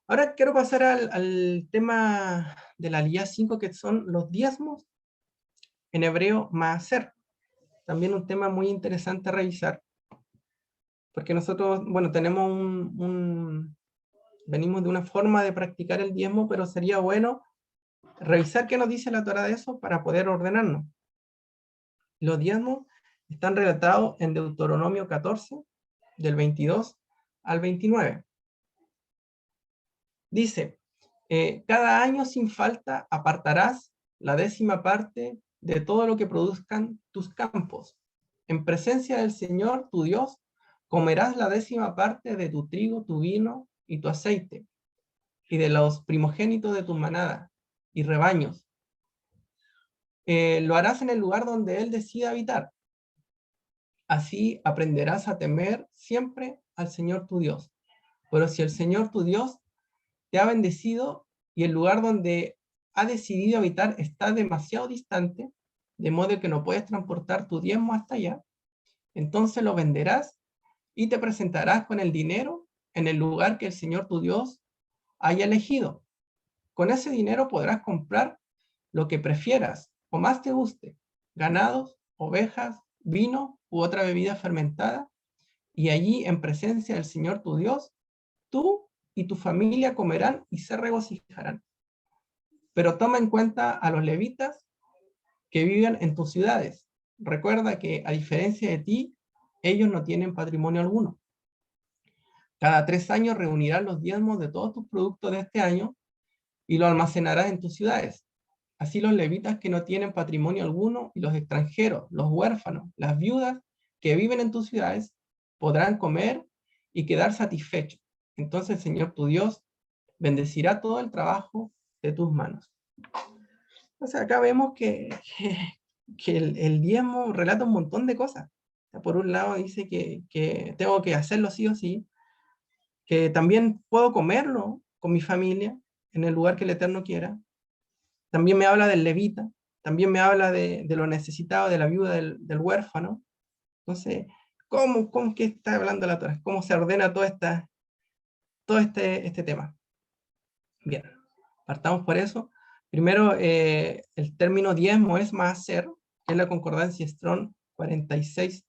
Ahora quiero pasar al tema de la Aliyá 5, que son los diezmos, en hebreo maaser. También un tema muy interesante a revisar, porque nosotros, bueno, tenemos venimos de una forma de practicar el diezmo, pero sería bueno revisar qué nos dice la Torá de eso para poder ordenarnos. Los diezmos están relatados en Deuteronomio 14, del 22 al 29. Dice, cada año sin falta apartarás la 10ª parte de todo lo que produzcan tus campos. En presencia del Señor, tu Dios, comerás la 10ª parte de tu trigo, tu vino y tu aceite, y de los primogénitos de tus manadas y rebaños. Lo harás en el lugar donde Él decida habitar. Así aprenderás a temer siempre al Señor tu Dios. Pero si el Señor tu Dios te ha bendecido y el lugar donde ha decidido habitar está demasiado distante, de modo que no puedes transportar tu diezmo hasta allá, entonces lo venderás y te presentarás con el dinero en el lugar que el Señor tu Dios haya elegido. Con ese dinero podrás comprar lo que prefieras o más te guste, ganados, ovejas, vino u otra bebida fermentada, y allí en presencia del Señor tu Dios, tú y tu familia comerán y se regocijarán. Pero toma en cuenta a los levitas que viven en tus ciudades. Recuerda que, a diferencia de ti, ellos no tienen patrimonio alguno. Cada 3 años reunirás los diezmos de todos tus productos de este año y lo almacenarás en tus ciudades. Así los levitas que no tienen patrimonio alguno y los extranjeros, los huérfanos, las viudas que viven en tus ciudades podrán comer y quedar satisfechos. Entonces el Señor tu Dios bendecirá todo el trabajo de tus manos. Entonces acá vemos que el diezmo relata un montón de cosas. Por un lado dice que tengo que hacerlo sí o sí, que también puedo comerlo con mi familia en el lugar que el Eterno quiera. También me habla del levita, también me habla de lo necesitado, de la viuda, del huérfano. Entonces, ¿cómo que está hablando la Torá? ¿Cómo se ordena todo este tema? Bien, partamos por eso. Primero, el término diezmo es maaser, que es la concordancia Strong 46-43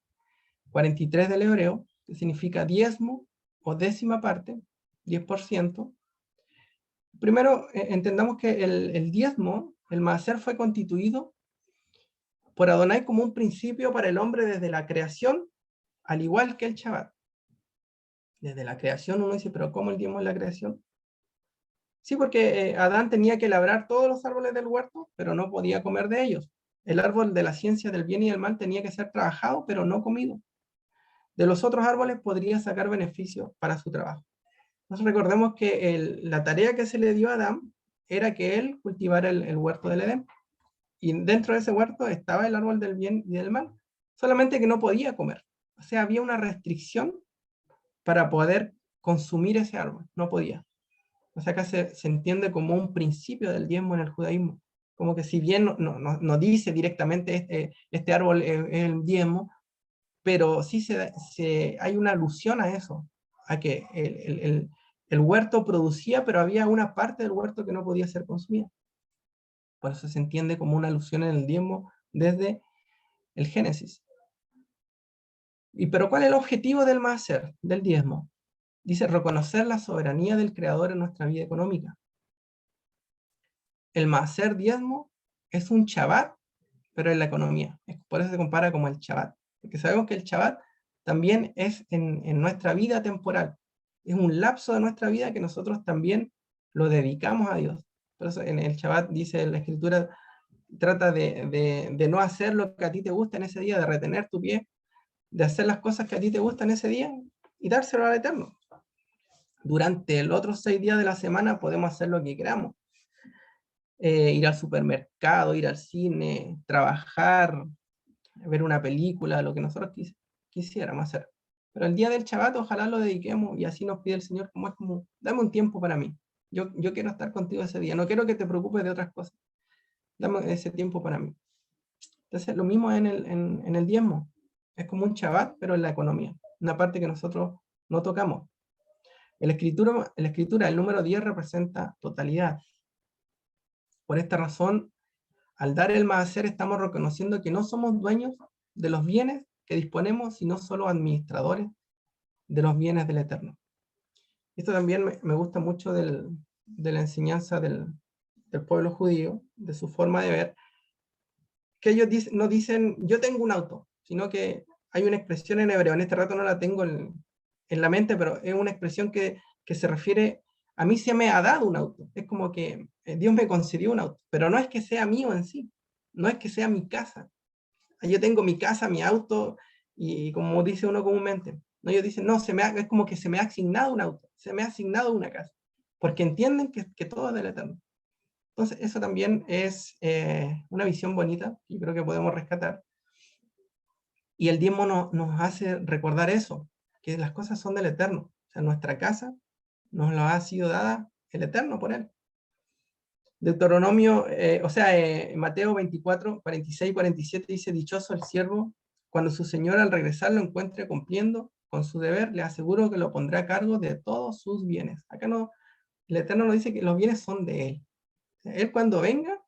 del hebreo, que significa diezmo o 10ª parte, 10%. Primero, entendamos que el diezmo, el maaser, fue constituido por Adonai como un principio para el hombre desde la creación, al igual que el Shabbat. Desde la creación uno dice, pero ¿cómo el diezmo es la creación? Sí, porque Adán tenía que labrar todos los árboles del huerto, pero no podía comer de ellos. El árbol de la ciencia del bien y del mal tenía que ser trabajado, pero no comido. De los otros árboles podría sacar beneficio para su trabajo. Entonces recordemos que la tarea que se le dio a Adán era que él cultivara el huerto del Edén. Y dentro de ese huerto estaba el árbol del bien y del mal, solamente que no podía comer. O sea, había una restricción para poder consumir ese árbol, no podía. O sea, acá se entiende como un principio del diezmo en el judaísmo. Como que si bien no dice directamente este árbol es el diezmo, pero sí hay una alusión a eso, a que el huerto producía, pero había una parte del huerto que no podía ser consumida. Por eso se entiende como una alusión en el diezmo desde el Génesis. Pero ¿cuál es el objetivo del maaser, del diezmo? Dice, reconocer la soberanía del Creador en nuestra vida económica. El maaser diezmo es un Shabbat, pero en la economía. Por eso se compara como el Shabbat. Porque sabemos que el Shabbat también es en nuestra vida temporal. Es un lapso de nuestra vida que nosotros también lo dedicamos a Dios. Por eso en el Shabbat dice la Escritura, trata de no hacer lo que a ti te gusta en ese día, de retener tu pie, de hacer las cosas que a ti te gustan ese día y dárselo al Eterno. Durante los otros 6 días de la semana podemos hacer lo que queramos. ir al supermercado, ir al cine, trabajar, ver una película, lo que nosotros quisiéramos hacer. Pero el día del Shabbat ojalá lo dediquemos, y así nos pide el Señor, como es como, dame un tiempo para mí. Yo quiero estar contigo ese día, no quiero que te preocupes de otras cosas. Dame ese tiempo para mí. Entonces, lo mismo en el diezmo. Es como un Shabbat, pero en la economía. Una parte que nosotros no tocamos. En la escritura, el número 10 representa totalidad. Por esta razón, al dar el maaser, estamos reconociendo que no somos dueños de los bienes que disponemos, sino solo administradores de los bienes del Eterno. Esto también me gusta mucho de la enseñanza del pueblo judío, de su forma de ver, que ellos no dicen, yo tengo un auto, sino que hay una expresión en hebreo, en este rato no la tengo en la mente, pero es una expresión que se refiere, a mí se me ha dado un auto, es como que Dios me concedió un auto, pero no es que sea mío en sí, no es que sea mi casa. Yo tengo mi casa, mi auto, y como dice uno comúnmente, no, ellos dicen, no, es como que se me ha asignado un auto, se me ha asignado una casa, porque entienden que todo es del Eterno. Entonces, eso también es una visión bonita, y creo que podemos rescatar. Y el diezmo nos hace recordar eso, que las cosas son del Eterno. O sea, nuestra casa nos la ha sido dada el Eterno por Él. Deuteronomio, Mateo 24, 46, 47 dice, dichoso el siervo cuando su señor al regresar lo encuentre cumpliendo con su deber, le aseguro que lo pondrá a cargo de todos sus bienes. Acá no, el Eterno nos dice que los bienes son de Él. Él cuando venga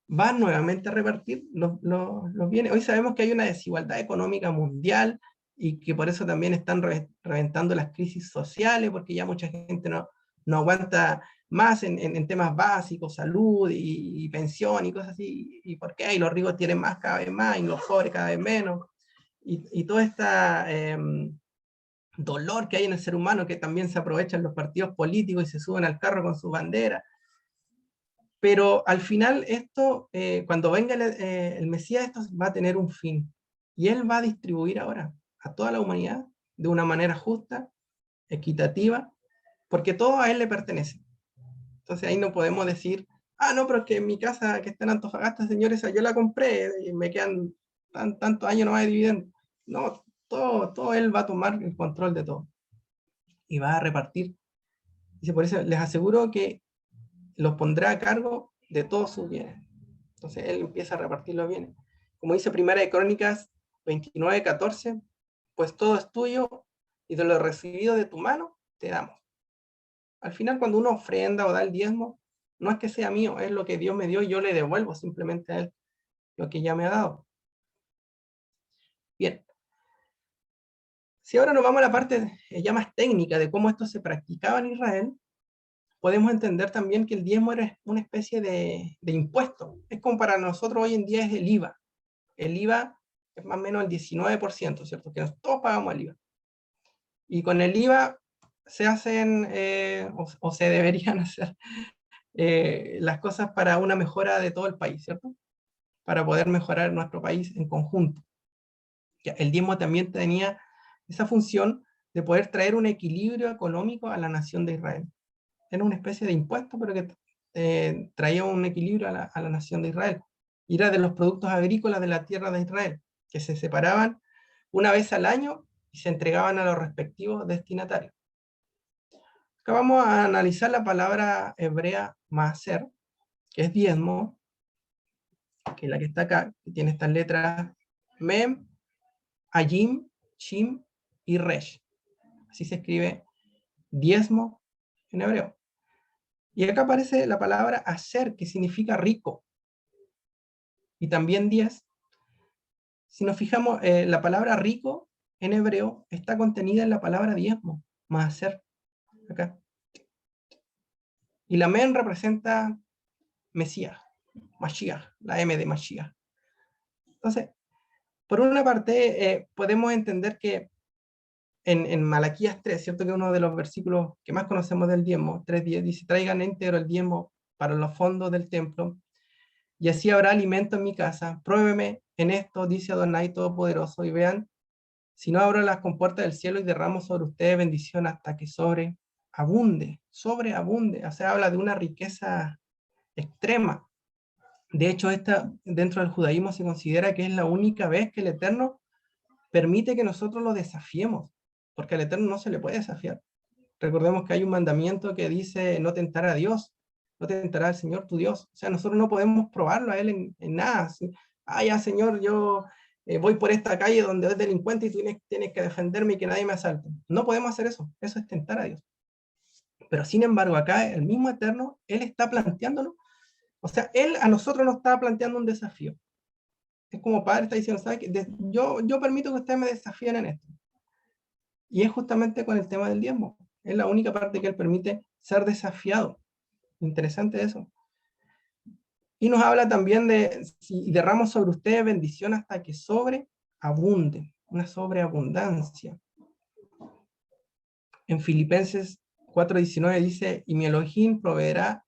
va nuevamente a repartir los bienes. Hoy sabemos que hay una desigualdad económica mundial y que por eso también están reventando las crisis sociales, porque ya mucha gente no aguanta más en temas básicos, salud y pensión y cosas así, y por qué, y los ricos tienen más cada vez más, y los pobres cada vez menos, y todo este dolor que hay en el ser humano, que también se aprovechan los partidos políticos y se suben al carro con sus banderas. Pero al final esto, cuando venga el Mesías, esto va a tener un fin. Y Él va a distribuir ahora a toda la humanidad de una manera justa, equitativa, porque todo a Él le pertenece. Entonces ahí no podemos decir, no, pero es que en mi casa que está en Antofagasta, señores, yo la compré y me quedan tantos años no más de dividendos. No, todo Él va a tomar el control de todo y va a repartir. Dice, por eso les aseguro que los pondrá a cargo de todos sus bienes. Entonces Él empieza a repartir los bienes. Como dice Primera de Crónicas 29:14, pues todo es tuyo y de lo recibido de tu mano te damos. Al final, cuando uno ofrenda o da el diezmo, no es que sea mío, es lo que Dios me dio y yo le devuelvo simplemente a Él lo que ya me ha dado. Bien. Si ahora nos vamos a la parte ya más técnica de cómo esto se practicaba en Israel, podemos entender también que el diezmo era una especie de impuesto. Es como para nosotros hoy en día es el IVA. El IVA es más o menos el 19%, ¿cierto? Que todos pagamos el IVA. Y con el IVA se hacen, o se deberían hacer, las cosas para una mejora de todo el país, ¿cierto? Para poder mejorar nuestro país en conjunto. El diezmo también tenía esa función de poder traer un equilibrio económico a la nación de Israel. Era una especie de impuesto, pero que traía un equilibrio a la nación de Israel. Y era de los productos agrícolas de la tierra de Israel, que se separaban una vez al año y se entregaban a los respectivos destinatarios. Acá vamos a analizar la palabra hebrea maaser, que es diezmo, que es la que está acá, que tiene estas letras mem, ayim, shim y resh. Así se escribe diezmo en hebreo. Y acá aparece la palabra aser, que significa rico. Y también 10. Si nos fijamos, la palabra rico en hebreo está contenida en la palabra diezmo, maaser, acá. Y la men representa Mesías, Mashiach, la M de Mashiach. Entonces, por una parte, podemos entender que en Malaquías 3, ¿cierto? Que es uno de los versículos que más conocemos del diezmo, 3:10, dice, traigan íntegro el diezmo para los fondos del templo, y así habrá alimento en mi casa. Pruébeme en esto, dice Adonai Todopoderoso, y vean, si no abro las compuertas del cielo y derramo sobre ustedes bendición hasta que sobreabunde. O sea, habla de una riqueza extrema. De hecho, dentro del judaísmo se considera que es la única vez que el Eterno permite que nosotros lo desafiemos, porque al Eterno no se le puede desafiar. Recordemos que hay un mandamiento que dice no tentar a Dios, no tentará al Señor tu Dios. O sea, nosotros no podemos probarlo a Él en nada. ¿Sí? Ah, ya, Señor, yo voy por esta calle donde es delincuente y tú tienes que defenderme y que nadie me asalte. No podemos hacer eso. Eso es tentar a Dios. Pero sin embargo, acá el mismo Eterno, Él está planteándolo. O sea, Él a nosotros nos está planteando un desafío. Es como Padre está diciendo, ¿sabes qué? Yo permito que ustedes me desafíen en esto. Y es justamente con el tema del diezmo. Es la única parte que Él permite ser desafiado. Interesante eso. Y nos habla también de, si derramo sobre ustedes bendición hasta que sobreabunde, una sobreabundancia. En Filipenses 4:19 dice, y mi Elohim proveerá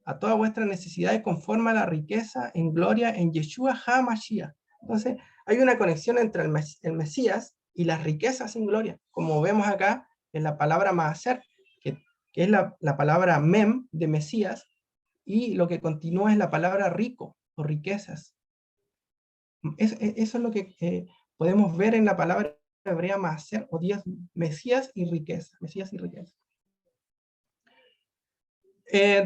a todas vuestras necesidades conforme a la riqueza en gloria en Yeshua HaMashiach. Entonces, hay una conexión entre el Mesías y las riquezas en gloria, como vemos acá en la palabra Maaser, que es la palabra Mem de Mesías, y lo que continúa es la palabra rico o riquezas. Eso es lo que podemos ver en la palabra hebrea Maaser o Dios, Mesías y riqueza, Mesías y riqueza.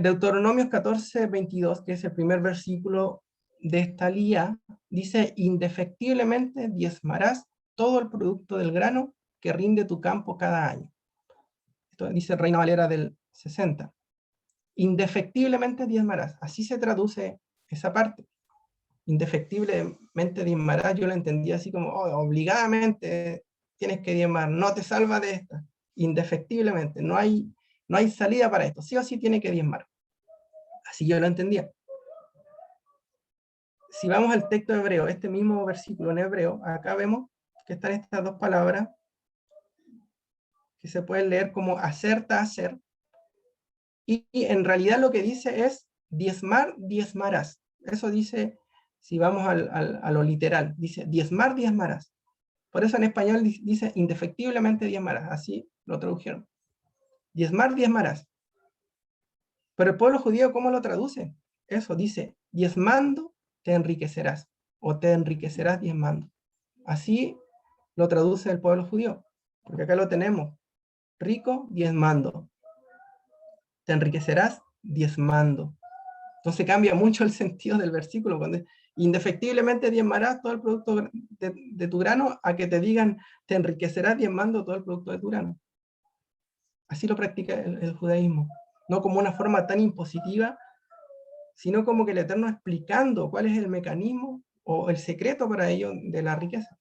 Deuteronomios 14:22, que es el primer versículo de esta lía, dice, indefectiblemente diezmarás todo el producto del grano que rinde tu campo cada año. Esto dice Reina Valera del 60. Indefectiblemente diezmarás. Así se traduce esa parte. Indefectiblemente diezmarás, yo lo entendí así como, oh, obligadamente tienes que diezmar, no te salvas de esta. Indefectiblemente, no hay salida para esto, sí o sí tiene que diezmar. Así yo lo entendía. Si vamos al texto hebreo, este mismo versículo en hebreo, acá vemos que están estas dos palabras que se pueden leer como acerta, hacer, y en realidad lo que dice es diezmar, diezmarás. Eso dice, si vamos a lo literal, dice diezmar, diezmarás. Por eso en español dice indefectiblemente diezmarás, así lo tradujeron. Diezmar, diezmarás. Pero el pueblo judío, ¿cómo lo traduce? Eso dice, diezmando te enriquecerás, o te enriquecerás diezmando. Así lo traduce el pueblo judío, porque acá lo tenemos, rico diezmando, te enriquecerás diezmando. Entonces cambia mucho el sentido del versículo, cuando indefectiblemente diezmarás todo el producto de tu grano, a que te digan, te enriquecerás diezmando todo el producto de tu grano. Así lo practica el judaísmo, no como una forma tan impositiva, sino como que el Eterno explicando cuál es el mecanismo o el secreto para ello de la riqueza.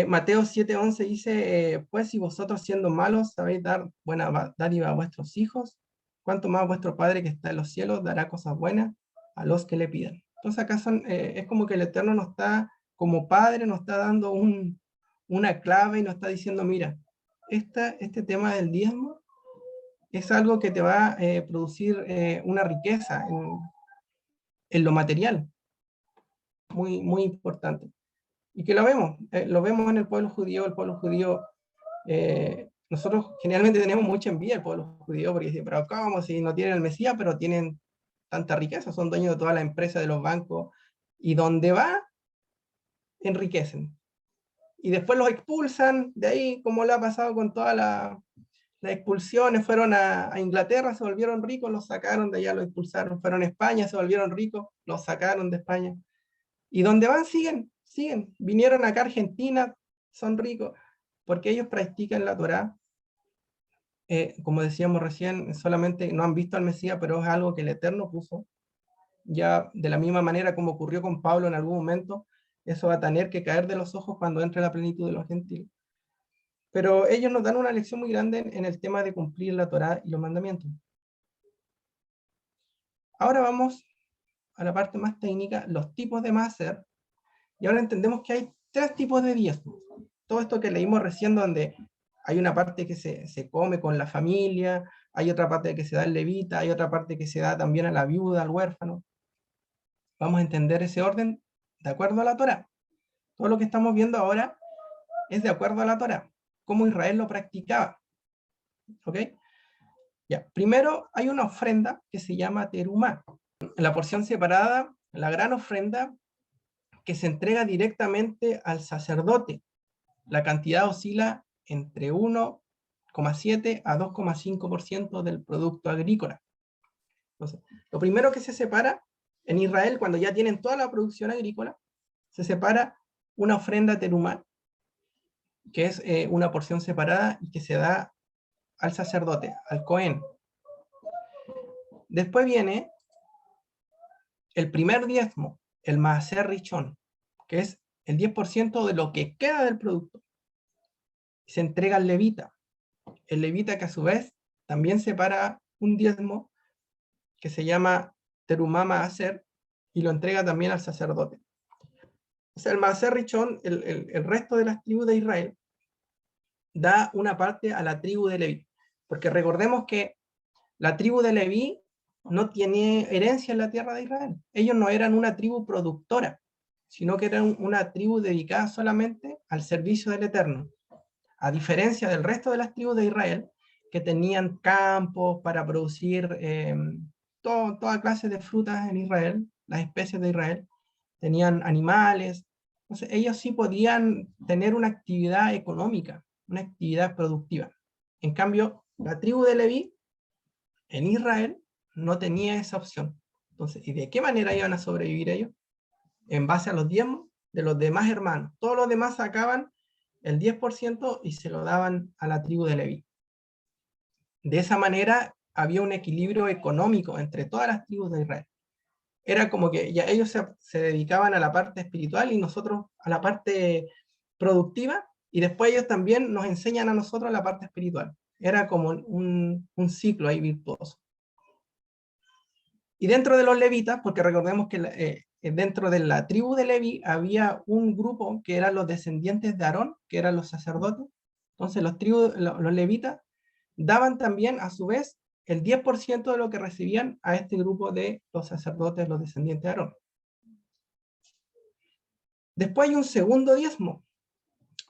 Mateo 7:11 dice, pues si vosotros siendo malos sabéis dar buena dádiva a vuestros hijos, cuánto más vuestro Padre que está en los cielos dará cosas buenas a los que le pidan. Entonces acá es como que el Eterno nos está, como Padre, nos está dando una clave y nos está diciendo, mira, este tema del diezmo es algo que te va a producir una riqueza en lo material, muy, muy importante. Y que lo vemos en el pueblo judío, nosotros generalmente tenemos mucha envidia del pueblo judío, porque dicen, pero ¿cómo? Si no tienen el Mesías, pero tienen tanta riqueza, son dueños de toda la empresa, de los bancos, y donde va, enriquecen. Y después los expulsan de ahí, como le ha pasado con todas las expulsiones, fueron a Inglaterra, se volvieron ricos, los sacaron de allá, los expulsaron, fueron a España, se volvieron ricos, los sacaron de España. Y donde van, siguen. Vinieron acá a Argentina, son ricos, porque ellos practican la Torá. Como decíamos recién, solamente no han visto al Mesías, pero es algo que el Eterno puso. Ya de la misma manera como ocurrió con Pablo en algún momento, eso va a tener que caer de los ojos cuando entre la plenitud de los gentiles. Pero ellos nos dan una lección muy grande en el tema de cumplir la Torá y los mandamientos. Ahora vamos a la parte más técnica, los tipos de máser. Y ahora entendemos que hay 3 tipos de diezmos. Todo esto que leímos recién, donde hay una parte que se come con la familia, hay otra parte que se da al levita, hay otra parte que se da también a la viuda, al huérfano. Vamos a entender ese orden de acuerdo a la Torá. Todo lo que estamos viendo ahora es de acuerdo a la Torá, cómo Israel lo practicaba. ¿Ok? Ya, primero hay una ofrenda que se llama terumá. La porción separada, la gran ofrenda que se entrega directamente al sacerdote. La cantidad oscila entre 1,7 a 2,5% del producto agrícola. Entonces, lo primero que se separa en Israel, cuando ya tienen toda la producción agrícola, se separa una ofrenda terumá, que es una porción separada y que se da al sacerdote, al Cohen. Después viene el primer diezmo, el Maaser Richón, que es el 10% de lo que queda del producto. Se entrega al levita. El levita, que a su vez también separa un diezmo que se llama Terumá Maaser y lo entrega también al sacerdote. O sea, el Maaser Richón, el resto de las tribus de Israel, da una parte a la tribu de Leví. Porque recordemos que la tribu de Leví no tiene herencia en la tierra de Israel. Ellos no eran una tribu productora, sino que eran una tribu dedicada solamente al servicio del Eterno. A diferencia del resto de las tribus de Israel, que tenían campos para producir toda clase de frutas en Israel, las especies de Israel, tenían animales. Entonces ellos sí podían tener una actividad económica, una actividad productiva. En cambio, la tribu de Leví en Israel no tenía esa opción. Entonces, ¿y de qué manera iban a sobrevivir ellos? En base a los diezmos de los demás hermanos. Todos los demás sacaban el 10% y se lo daban a la tribu de Leví. De esa manera había un equilibrio económico entre todas las tribus de Israel. Era como que ya ellos se dedicaban a la parte espiritual y nosotros a la parte productiva, y después ellos también nos enseñan a nosotros la parte espiritual. Era como un ciclo ahí virtuoso. Y dentro de los levitas, porque recordemos que dentro de la tribu de Leví había un grupo que eran los descendientes de Aarón, que eran los sacerdotes. Entonces los levitas daban también a su vez el 10% de lo que recibían a este grupo de los sacerdotes, los descendientes de Aarón. Después hay un segundo diezmo,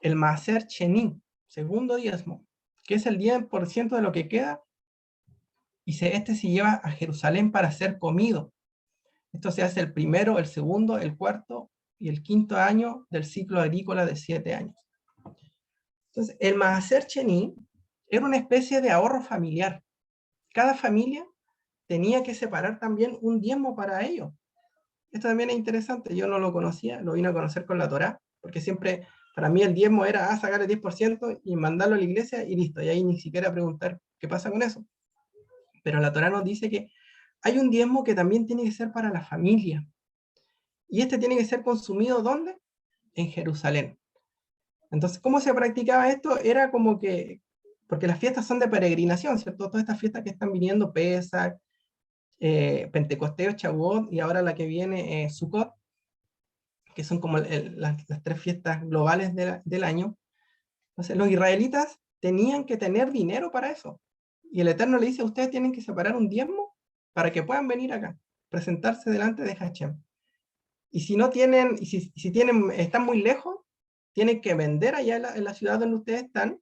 el Maaser Sheni, segundo diezmo, que es el 10% de lo que queda, y este se lleva a Jerusalén para ser comido. Esto se hace el primero, el segundo, el cuarto y el quinto año del ciclo agrícola de 7 años. Entonces, el Maaser Sheni era una especie de ahorro familiar. Cada familia tenía que separar también un diezmo para ello. Esto también es interesante, yo no lo conocía, lo vine a conocer con la Torá, porque siempre para mí el diezmo era sacar el 10% y mandarlo a la iglesia y listo, y ahí ni siquiera preguntar qué pasa con eso. Pero la Torá nos dice que hay un diezmo que también tiene que ser para la familia. Y este tiene que ser consumido, ¿dónde? En Jerusalén. Entonces, ¿cómo se practicaba esto? Era como que, porque las fiestas son de peregrinación, ¿cierto? Todas estas fiestas que están viniendo, Pesach, Pentecostés, Shavuot, y ahora la que viene, Sukkot, que son como las 3 fiestas globales del año. Entonces, los israelitas tenían que tener dinero para eso. Y el Eterno le dice, ustedes tienen que separar un diezmo para que puedan venir acá, presentarse delante de Hashem. Y si no tienen, y si tienen, están muy lejos, tienen que vender allá en la ciudad donde ustedes están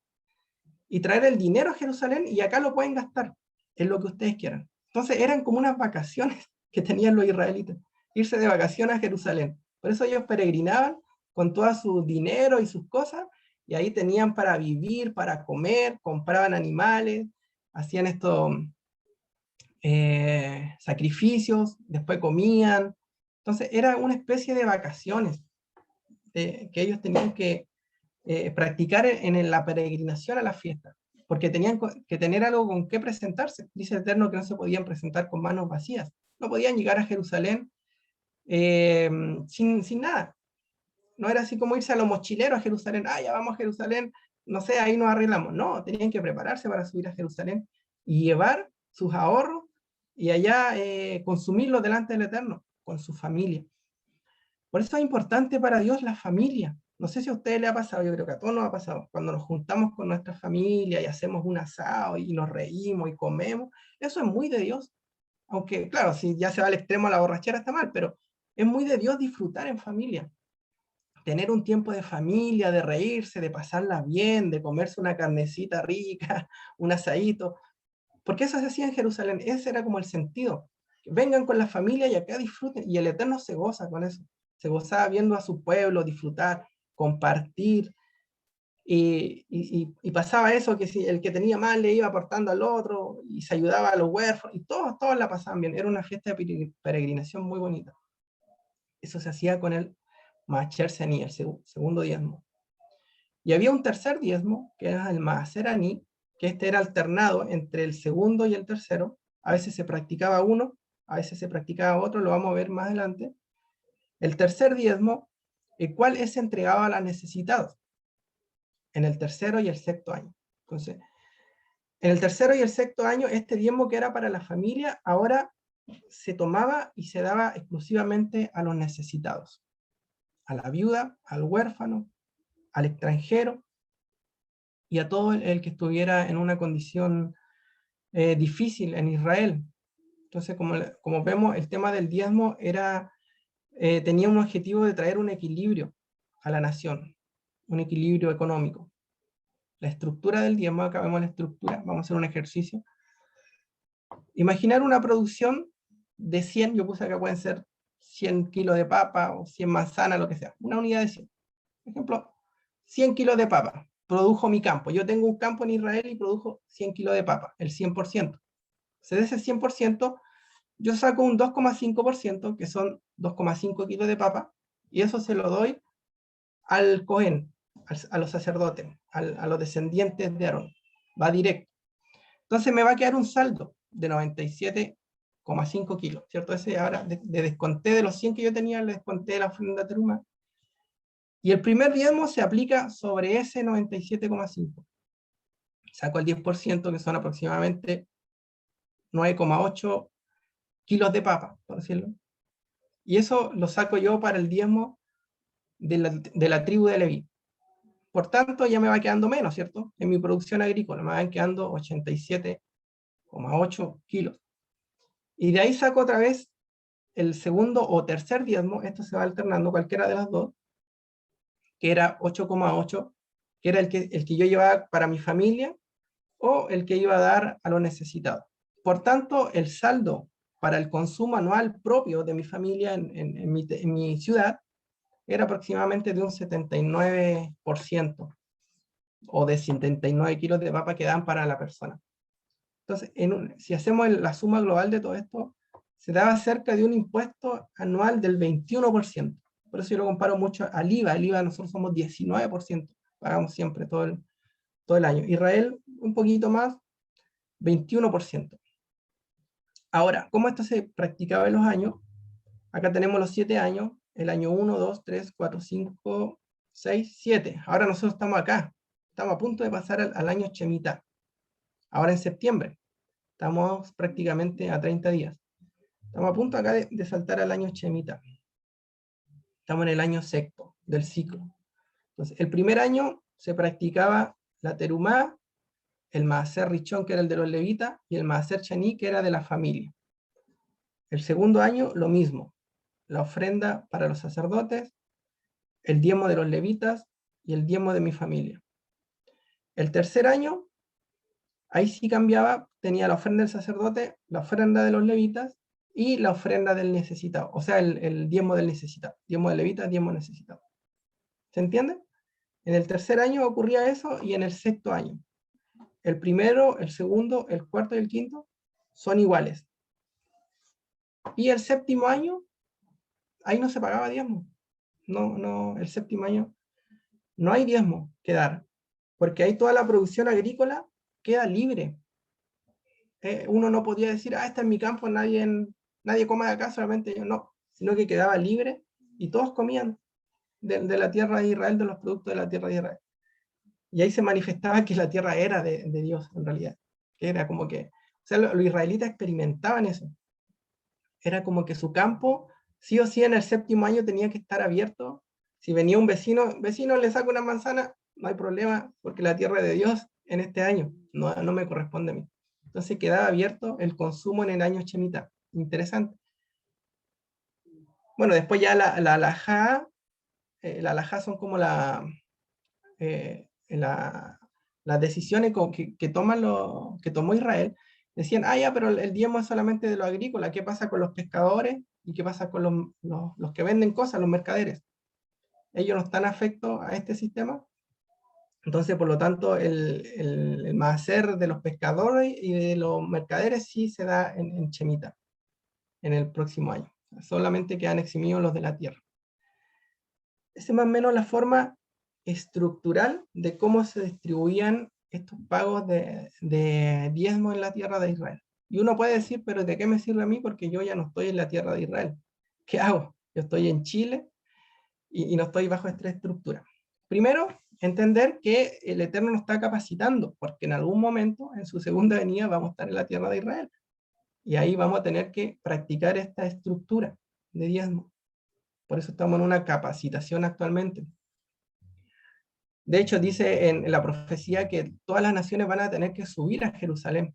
y traer el dinero a Jerusalén, y acá lo pueden gastar en lo que ustedes quieran. Entonces eran como unas vacaciones que tenían los israelitas, irse de vacaciones a Jerusalén. Por eso ellos peregrinaban con todo su dinero y sus cosas, y ahí tenían para vivir, para comer, compraban animales, hacían estos sacrificios, después comían. Entonces era una especie de vacaciones que ellos tenían que practicar en la peregrinación a la fiesta, porque tenían que tener algo con qué presentarse. Dice el Eterno que no se podían presentar con manos vacías, no podían llegar a Jerusalén sin nada. No era así como irse a los mochileros a Jerusalén, ya vamos a Jerusalén, no sé, ahí nos arreglamos. No, tenían que prepararse para subir a Jerusalén y llevar sus ahorros y allá consumirlos delante del Eterno, con su familia. Por eso es importante para Dios la familia. No sé si a ustedes les ha pasado, yo creo que a todos nos ha pasado, cuando nos juntamos con nuestra familia y hacemos un asado y nos reímos y comemos, eso es muy de Dios. Aunque, claro, si ya se va al extremo la borrachera está mal, pero es muy de Dios disfrutar en familia. Tener un tiempo de familia, de reírse, de pasarla bien, de comerse una carnecita rica, un asadito. Porque eso se hacía en Jerusalén, ese era como el sentido. Vengan con la familia y acá disfruten, y el Eterno se goza con eso. Se gozaba viendo a su pueblo disfrutar, compartir, y pasaba eso, que si el que tenía más le iba aportando al otro, y se ayudaba a los huérfanos, y todos la pasaban bien. Era una fiesta de peregrinación muy bonita. Eso se hacía con el Maaser Sheni, el segundo diezmo. Y había un tercer diezmo, que era el Maaser Ani, que este era alternado entre el segundo y el tercero. A veces se practicaba uno, a veces se practicaba otro, lo vamos a ver más adelante. El tercer diezmo, el cual es entregado a los necesitados en el tercero y el sexto año. Entonces, en el tercero y el sexto año, este diezmo que era para la familia, ahora se tomaba y se daba exclusivamente a los necesitados, a la viuda, al huérfano, al extranjero y a todo el que estuviera en una condición difícil en Israel. Entonces, como vemos, el tema del diezmo tenía un objetivo de traer un equilibrio a la nación, un equilibrio económico. La estructura del diezmo, acá vemos la estructura, vamos a hacer un ejercicio. Imaginar una producción de 100, yo puse acá pueden ser 100 kilos de papa o 100 manzanas, lo que sea, una unidad de 100. Por ejemplo, 100 kilos de papa, produjo mi campo. Yo tengo un campo en Israel y produjo 100 kilos de papa, el 100%. De ese 100%, yo saco un 2,5%, que son 2,5 kilos de papa, y eso se lo doy al Cohen, a los sacerdotes, a los descendientes de Aarón. Va directo. Entonces me va a quedar un saldo de 97,5 kilos, ¿cierto? Ese ahora le desconté de los 100 que yo tenía, le desconté de la ofrenda teruma. Y el primer diezmo se aplica sobre ese 97,5. Saco el 10%, que son aproximadamente 9,8 kilos de papa, por decirlo. Y eso lo saco yo para el diezmo de la tribu de Leví. Por tanto, ya me va quedando menos, ¿cierto? En mi producción agrícola me van quedando 87,8 kilos. Y de ahí saco otra vez el segundo o tercer diezmo, esto se va alternando, cualquiera de las dos, que era 8,8, que era el que yo llevaba para mi familia, o el que iba a dar a los necesitados. Por tanto, el saldo para el consumo anual propio de mi familia en mi ciudad era aproximadamente de un 79%, o de 79 kilos de papa que dan para la persona. Entonces, si hacemos la suma global de todo esto, se daba cerca de un impuesto anual del 21%. Por eso yo lo comparo mucho al IVA. El IVA nosotros somos 19%, pagamos siempre todo el año. Israel, un poquito más, 21%. Ahora, ¿cómo esto se practicaba en los años? Acá tenemos los 7 años, el año 1, 2, 3, 4, 5, 6, 7. Ahora nosotros estamos acá, estamos a punto de pasar al año Shemitah. Ahora en septiembre, estamos prácticamente a 30 días. Estamos a punto acá de saltar al año Shemitah. Estamos en el año sexto del ciclo. Entonces, el primer año se practicaba la terumá, el maaser richón, que era el de los levitas, y el maaser chaní, que era de la familia. El segundo año, lo mismo. La ofrenda para los sacerdotes, el diezmo de los levitas y el diezmo de mi familia. El tercer año, ahí sí cambiaba, tenía la ofrenda del sacerdote, la ofrenda de los levitas y la ofrenda del necesitado, o sea, el diezmo del necesitado, diezmo de levitas, diezmo necesitado. ¿Se entiende? En el tercer año ocurría eso y en el sexto año. El primero, el segundo, el cuarto y el quinto son iguales. Y el séptimo año, ahí no se pagaba diezmo. No, el séptimo año no hay diezmo que dar, porque ahí toda la producción agrícola queda libre. Uno no podía decir, este es mi campo, nadie coma de acá, solamente yo, no, sino que quedaba libre y todos comían de la tierra de Israel, de los productos de la tierra de Israel. Y ahí se manifestaba que la tierra era de Dios, en realidad. Que era como que, o sea, los israelitas experimentaban eso. Era como que su campo, sí o sí, en el séptimo año tenía que estar abierto. Si venía un vecino le saca una manzana, no hay problema, porque la tierra es de Dios en este año, no me corresponde a mí. Entonces quedaba abierto el consumo en el año Shemitah. Interesante. Bueno, después ya la alajá son como las decisiones que tomó Israel, decían, ah, ya, pero el diezmo es solamente de lo agrícola, ¿qué pasa con los pescadores? ¿Y qué pasa con los que venden cosas, los mercaderes? Ellos no están afectos a este sistema. Entonces, por lo tanto, el maaser de los pescadores y de los mercaderes sí se da en Chemita, en el próximo año. Solamente quedan eximidos los de la tierra. Esa es más o menos la forma estructural de cómo se distribuían estos pagos de diezmo en la tierra de Israel. Y uno puede decir, pero ¿de qué me sirve a mí? Porque yo ya no estoy en la tierra de Israel. ¿Qué hago? Yo estoy en Chile y no estoy bajo esta estructura. Primero, entender que el Eterno nos está capacitando, porque en algún momento, en su segunda venida, vamos a estar en la tierra de Israel. Y ahí vamos a tener que practicar esta estructura de diezmo. Por eso estamos en una capacitación actualmente. De hecho, dice en la profecía que todas las naciones van a tener que subir a Jerusalén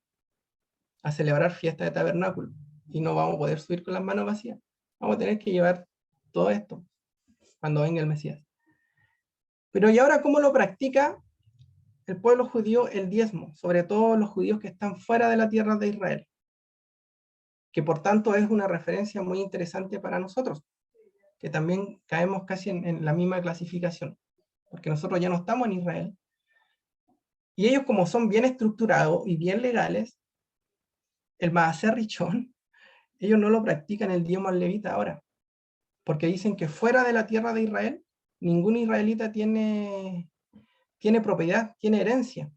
a celebrar fiesta de tabernáculo. Y no vamos a poder subir con las manos vacías. Vamos a tener que llevar todo esto cuando venga el Mesías. Pero ¿y ahora cómo lo practica el pueblo judío el diezmo? Sobre todo los judíos que están fuera de la tierra de Israel. Que por tanto es una referencia muy interesante para nosotros. Que también caemos casi en la misma clasificación. Porque nosotros ya no estamos en Israel. Y ellos, como son bien estructurados y bien legales, el Maaser Richón, ellos no lo practican el diezmo al levita ahora, porque dicen que fuera de la tierra de Israel, ningún israelita tiene propiedad, tiene herencia.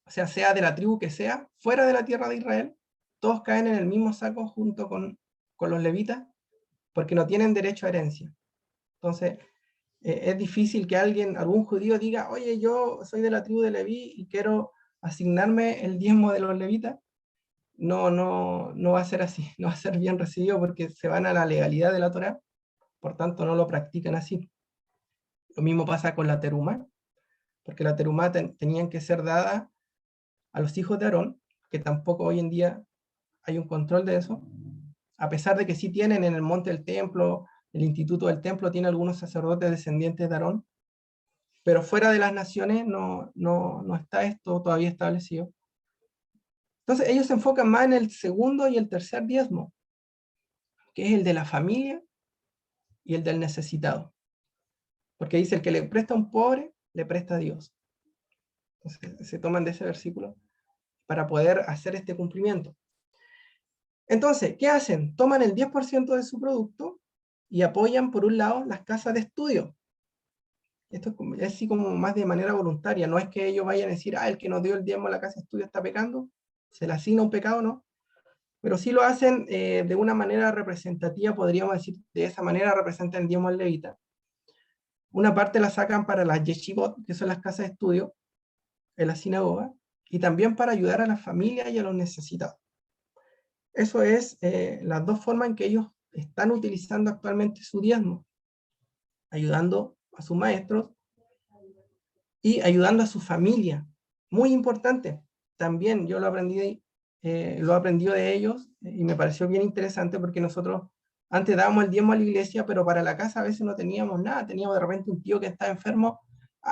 O sea de la tribu que sea, fuera de la tierra de Israel, todos caen en el mismo saco junto con los levitas, porque no tienen derecho a herencia. Entonces, es difícil que algún judío diga, oye, yo soy de la tribu de Leví y quiero asignarme el diezmo de los levitas. No va a ser así, no va a ser bien recibido porque se van a la legalidad de la Torá, por tanto no lo practican así. Lo mismo pasa con la terumá, porque la terumá tenían que ser dada a los hijos de Aarón, que tampoco hoy en día hay un control de eso, a pesar de que sí tienen en el monte del templo, el instituto del templo tiene algunos sacerdotes descendientes de Aarón, pero fuera de las naciones no está esto todavía establecido. Entonces ellos se enfocan más en el segundo y el tercer diezmo, que es el de la familia y el del necesitado. Porque dice, el que le presta a un pobre, le presta a Dios. Entonces se toman de ese versículo para poder hacer este cumplimiento. Entonces, ¿qué hacen? Toman el 10% de su producto y apoyan, por un lado, las casas de estudio. Esto es así como más de manera voluntaria. No es que ellos vayan a decir, el que nos dio el diezmo a la casa de estudio está pecando, se le asigna un pecado, ¿no? Pero sí lo hacen de una manera representativa, podríamos decir, de esa manera representan el diezmo al levita. Una parte la sacan para las yeshivot, que son las casas de estudio, en la sinagoga, y también para ayudar a las familias y a los necesitados. Eso es las dos formas en que ellos están utilizando actualmente su diezmo, ayudando a sus maestros y ayudando a su familia. Muy importante. También yo lo aprendí de ellos y me pareció bien interesante porque nosotros antes dábamos el diezmo a la iglesia, pero para la casa a veces no teníamos nada. Teníamos de repente un tío que estaba enfermo.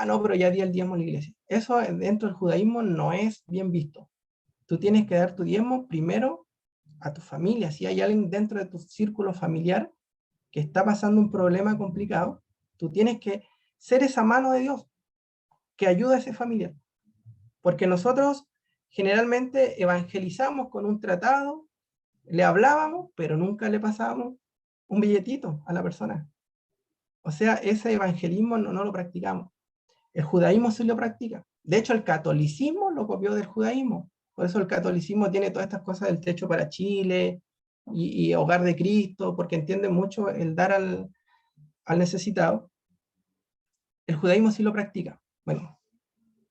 No, pero ya di el diezmo a la iglesia. Eso dentro del judaísmo no es bien visto. Tú tienes que dar tu diezmo primero a tu familia. Si hay alguien dentro de tu círculo familiar que está pasando un problema complicado, tú tienes que ser esa mano de Dios que ayuda a ese familiar. Porque nosotros generalmente evangelizamos con un tratado, le hablábamos, pero nunca le pasábamos un billetito a la persona. O sea, ese evangelismo no lo practicamos. El judaísmo sí lo practica. De hecho, el catolicismo lo copió del judaísmo. Por eso el catolicismo tiene todas estas cosas del techo para Chile y hogar de Cristo, porque entiende mucho el dar al necesitado. El judaísmo sí lo practica. Bueno,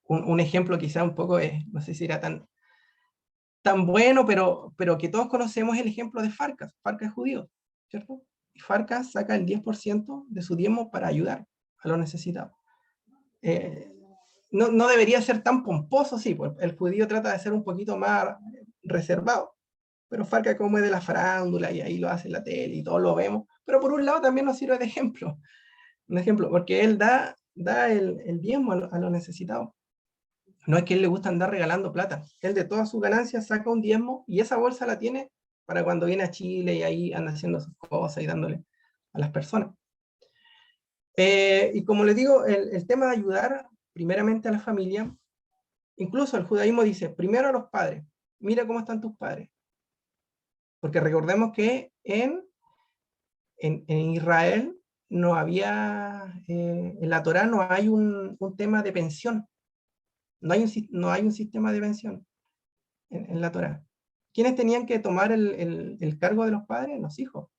un ejemplo quizá un poco no sé si era tan bueno, pero que todos conocemos el ejemplo de Farcas. Farcas es judío, ¿cierto? Y Farcas saca el 10% de su diezmo para ayudar a los necesitados. No debería ser tan pomposo, sí, pues el judío trata de ser un poquito más reservado, pero Farcas como es de la farándula y ahí lo hace en la tele y todos lo vemos, pero por un lado también nos sirve de ejemplo, un ejemplo, porque él da el diezmo a los necesitados. No es que él le gusta andar regalando plata. Él de todas sus ganancias saca un diezmo y esa bolsa la tiene para cuando viene a Chile y ahí anda haciendo sus cosas y dándole a las personas. Y como les digo, el tema de ayudar primeramente a la familia, incluso el judaísmo dice, primero a los padres, mira cómo están tus padres. Porque recordemos que en Israel no había, en la Torá no hay un tema de pensión, no hay un sistema de pensión en la Torá. ¿Quiénes tenían que tomar el cargo de los padres? Los hijos,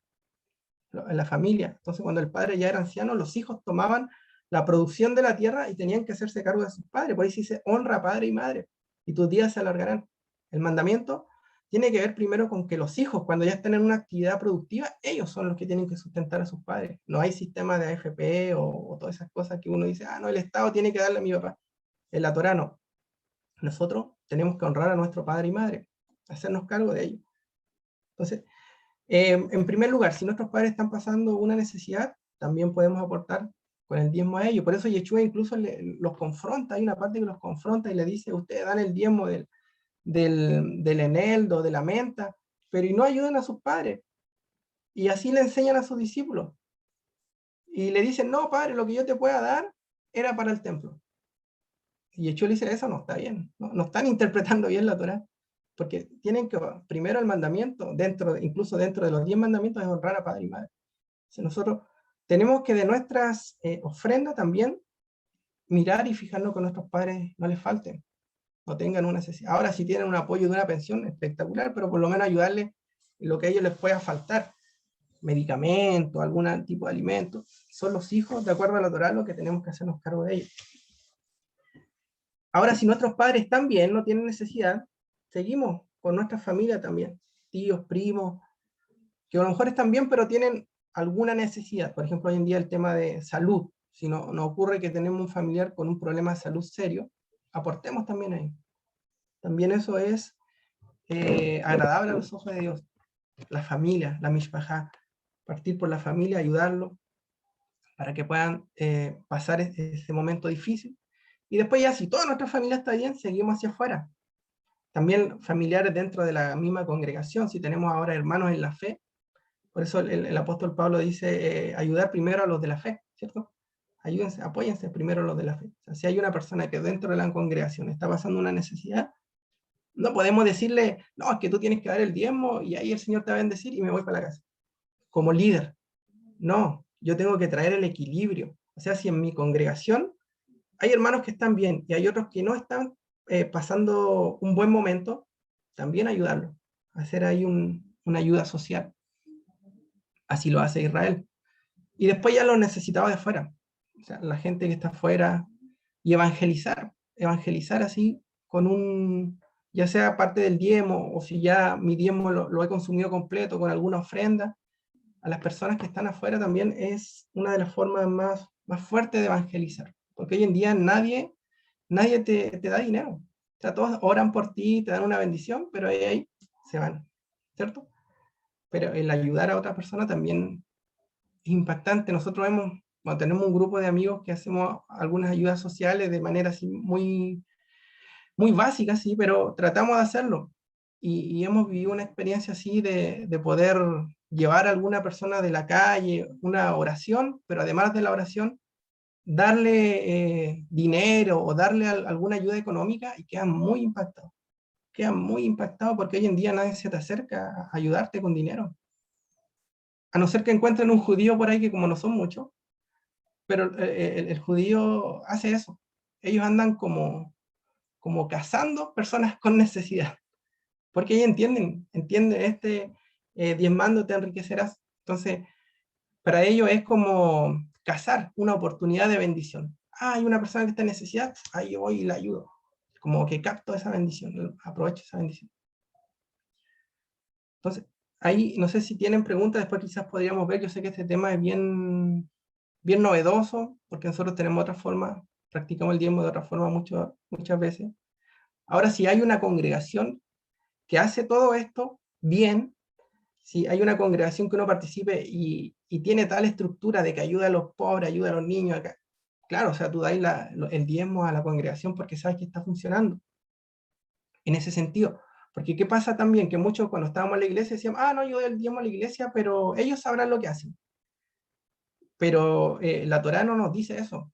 la familia. Entonces, cuando el padre ya era anciano, los hijos tomaban la producción de la tierra y tenían que hacerse cargo de sus padres. Por ahí se dice, honra a padre y madre, y tus días se alargarán. El mandamiento tiene que ver primero con que los hijos, cuando ya estén en una actividad productiva, ellos son los que tienen que sustentar a sus padres. No hay sistema de AFP o todas esas cosas que uno dice, ah, no, el Estado tiene que darle a mi papá. En la Torá no. Nosotros tenemos que honrar a nuestro padre y madre, hacernos cargo de ellos. Entonces, en primer lugar, si nuestros padres están pasando una necesidad, también podemos aportar con el diezmo a ellos. Por eso Yeshua incluso los confronta, hay una parte que los confronta y le dice, ustedes dan el diezmo del eneldo, de la menta, pero y no ayudan a sus padres. Y así le enseñan a sus discípulos. Y le dicen, no, padre, lo que yo te pueda dar era para el templo. Y Yeshua le dice, eso no está bien, no están interpretando bien la Torá, porque tienen que, primero el mandamiento, incluso dentro de los 10 mandamientos, es honrar a padre y madre. Entonces nosotros tenemos que de nuestras ofrendas también mirar y fijarnos que a nuestros padres no les falten, no tengan una necesidad. Ahora, si tienen un apoyo de una pensión, espectacular, pero por lo menos ayudarles en lo que a ellos les pueda faltar, medicamentos, algún tipo de alimento. Son los hijos, de acuerdo a la Torá, lo que tenemos que hacernos cargo de ellos. Ahora, si nuestros padres están bien, no tienen necesidad, seguimos con nuestra familia también, tíos, primos, que a lo mejor están bien, pero tienen alguna necesidad. Por ejemplo, hoy en día el tema de salud. Si no ocurre que tenemos un familiar con un problema de salud serio, aportemos también ahí. También eso es agradable a los ojos de Dios. La familia, la mishpajá, partir por la familia, ayudarlo para que puedan pasar ese momento difícil. Y después ya, si toda nuestra familia está bien, seguimos hacia afuera. También familiares dentro de la misma congregación, si tenemos ahora hermanos en la fe, por eso el apóstol Pablo dice ayudar primero a los de la fe, ¿cierto? Ayúdense, apóyense primero a los de la fe. O sea, si hay una persona que dentro de la congregación está pasando una necesidad, no podemos decirle, no, es que tú tienes que dar el diezmo y ahí el Señor te va a bendecir y me voy para la casa. Como líder, no, yo tengo que traer el equilibrio. O sea, si en mi congregación hay hermanos que están bien y hay otros que no están pasando un buen momento, también ayudarlos, hacer ahí una ayuda social. Así lo hace Israel. Y después ya los necesitados de afuera, o sea, la gente que está afuera, y evangelizar así con ya sea parte del diezmo, o si ya mi diezmo lo he consumido completo con alguna ofrenda, a las personas que están afuera también es una de las formas más fuertes de evangelizar, porque hoy en día nadie te da dinero, o sea, todos oran por ti, te dan una bendición, pero ahí se van, ¿cierto? Pero el ayudar a otra persona también es impactante. Nosotros tenemos un grupo de amigos que hacemos algunas ayudas sociales de manera así muy básica, sí, pero tratamos de hacerlo. Y hemos vivido una experiencia así de poder llevar a alguna persona de la calle una oración, pero además de la oración, darle dinero o darle alguna ayuda económica y quedan muy impactados. Quedan muy impactados porque hoy en día nadie se te acerca a ayudarte con dinero. A no ser que encuentren un judío por ahí que como no son muchos, pero el judío hace eso. Ellos andan como cazando personas con necesidad, porque ellos entienden diezmando te enriquecerás. Entonces, para ellos es como cazar una oportunidad de bendición. Ah, hay una persona que está en necesidad, ahí yo voy y la ayudo. Como que capto esa bendición, aprovecho esa bendición. Entonces, ahí no sé si tienen preguntas, después quizás podríamos ver, yo sé que este tema es bien novedoso, porque nosotros tenemos otra forma, practicamos el diezmo de otra forma muchas veces. Ahora, si hay una congregación que hace todo esto bien, si hay una congregación que uno participe y tiene tal estructura de que ayuda a los pobres, ayuda a los niños, claro, o sea, tú das el diezmo a la congregación porque sabes que está funcionando. En ese sentido. Porque ¿qué pasa también? Que muchos cuando estábamos en la iglesia decían, no, yo doy el diezmo a la iglesia, pero ellos sabrán lo que hacen. Pero la Torá no nos dice eso.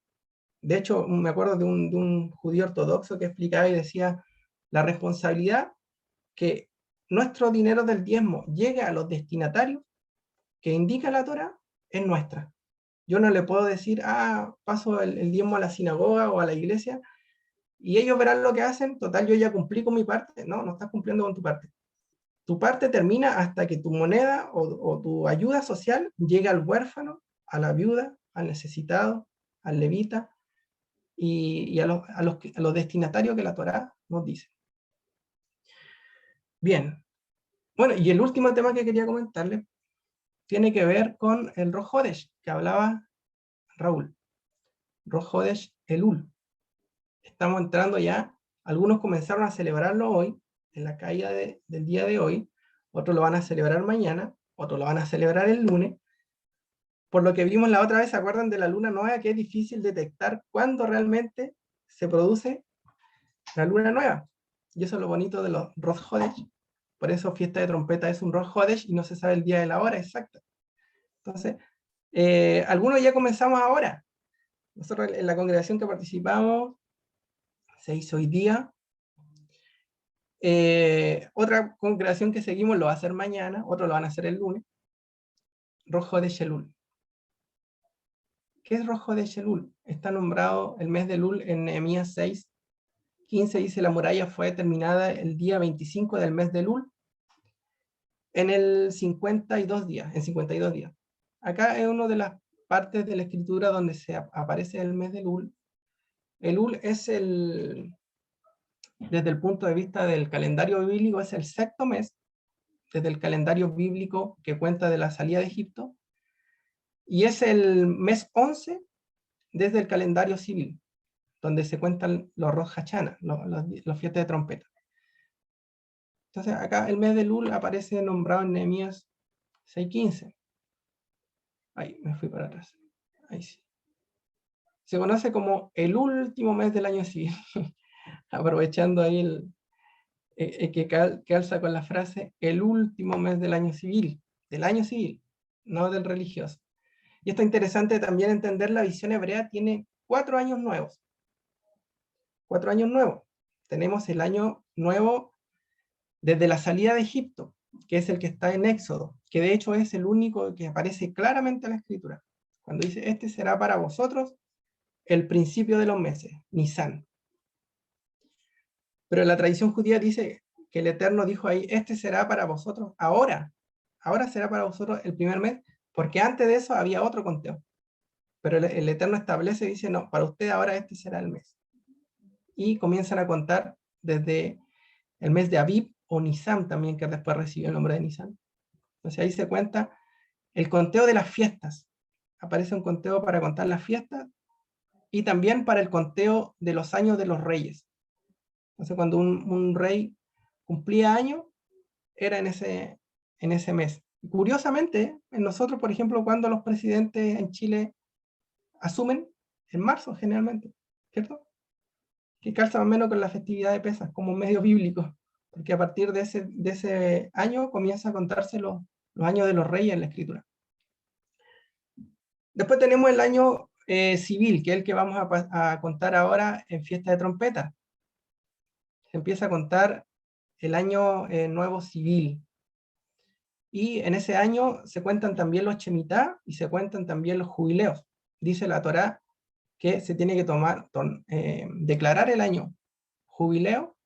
De hecho, me acuerdo de un judío ortodoxo que explicaba y decía, la responsabilidad que nuestro dinero del diezmo llegue a los destinatarios que indica la Torá es nuestra. Yo no le puedo decir, paso el diezmo a la sinagoga o a la iglesia, y ellos verán lo que hacen, total, yo ya cumplí con mi parte. No, no estás cumpliendo con tu parte. Tu parte termina hasta que tu moneda o tu ayuda social llegue al huérfano, a la viuda, al necesitado, al levita y a los destinatarios que la Torá nos dice. Bien. Bueno, y el último tema que quería comentarle tiene que ver con el Rosh Hodesh, que hablaba Raúl. Rosh Hodesh Elul. Estamos entrando ya, algunos comenzaron a celebrarlo hoy, en la caída del día de hoy, otros lo van a celebrar mañana, otros lo van a celebrar el lunes. Por lo que vimos la otra vez, ¿se acuerdan de la luna nueva? Que es difícil detectar cuándo realmente se produce la luna nueva. Y eso es lo bonito de los Rosh Hodesh. Por eso fiesta de trompeta es un Rosh Hodesh y no se sabe el día y la hora exacta. Entonces, algunos ya comenzamos ahora. Nosotros en la congregación que participamos, se hizo hoy día. Otra congregación que seguimos lo va a hacer mañana, otros lo van a hacer el lunes. Rosh Hodesh Elul. ¿Qué es Rosh Hodesh Elul? Está nombrado el mes de Elul en Nehemías 6:15, dice: la muralla fue terminada el día 25 del mes de Elul, en 52 días. Acá es una de las partes de la escritura donde se aparece el mes de Elul. Elul es desde el punto de vista del calendario bíblico, es el sexto mes, desde el calendario bíblico que cuenta de la salida de Egipto, y es el mes 11 desde el calendario civil, donde se cuentan los Rosh Hashanah, los fiestas de trompeta. Entonces acá el mes de Elul aparece nombrado en Nehemías 6:15. Ahí, me fui para atrás. Ahí sí. Se conoce como el último mes del año civil, aprovechando ahí que calza con la frase el último mes del año civil, no del religioso. Y esto es interesante también entender, la visión hebrea tiene 4 años nuevos. 4 años nuevos. Tenemos el año nuevo desde la salida de Egipto, que es el que está en Éxodo, que de hecho es el único que aparece claramente en la escritura. Cuando dice, este será para vosotros el principio de los meses, Nisan. Pero la tradición judía dice que el Eterno dijo ahí, este será para vosotros ahora será para vosotros el primer mes, porque antes de eso había otro conteo. Pero el Eterno establece y dice, no, para usted ahora este será el mes. Y comienzan a contar desde el mes de Abib, o Nisan también, que después recibió el nombre de Nisan. Entonces ahí se cuenta el conteo de las fiestas. Aparece un conteo para contar las fiestas y también para el conteo de los años de los reyes. Entonces cuando un rey cumplía años, era en ese mes. Y curiosamente, en nosotros, por ejemplo, cuando los presidentes en Chile asumen, en marzo generalmente, ¿cierto? Que calza más o menos con la festividad de Pesas, como medio bíblico, porque a partir de ese año comienza a contarse los años de los reyes en la escritura. Después tenemos el año civil, que es el que vamos a contar ahora en fiesta de trompeta. Se empieza a contar el año nuevo civil. Y en ese año se cuentan también los Shemitah y se cuentan también los jubileos. Dice la Torá que se tiene que declarar el año jubileo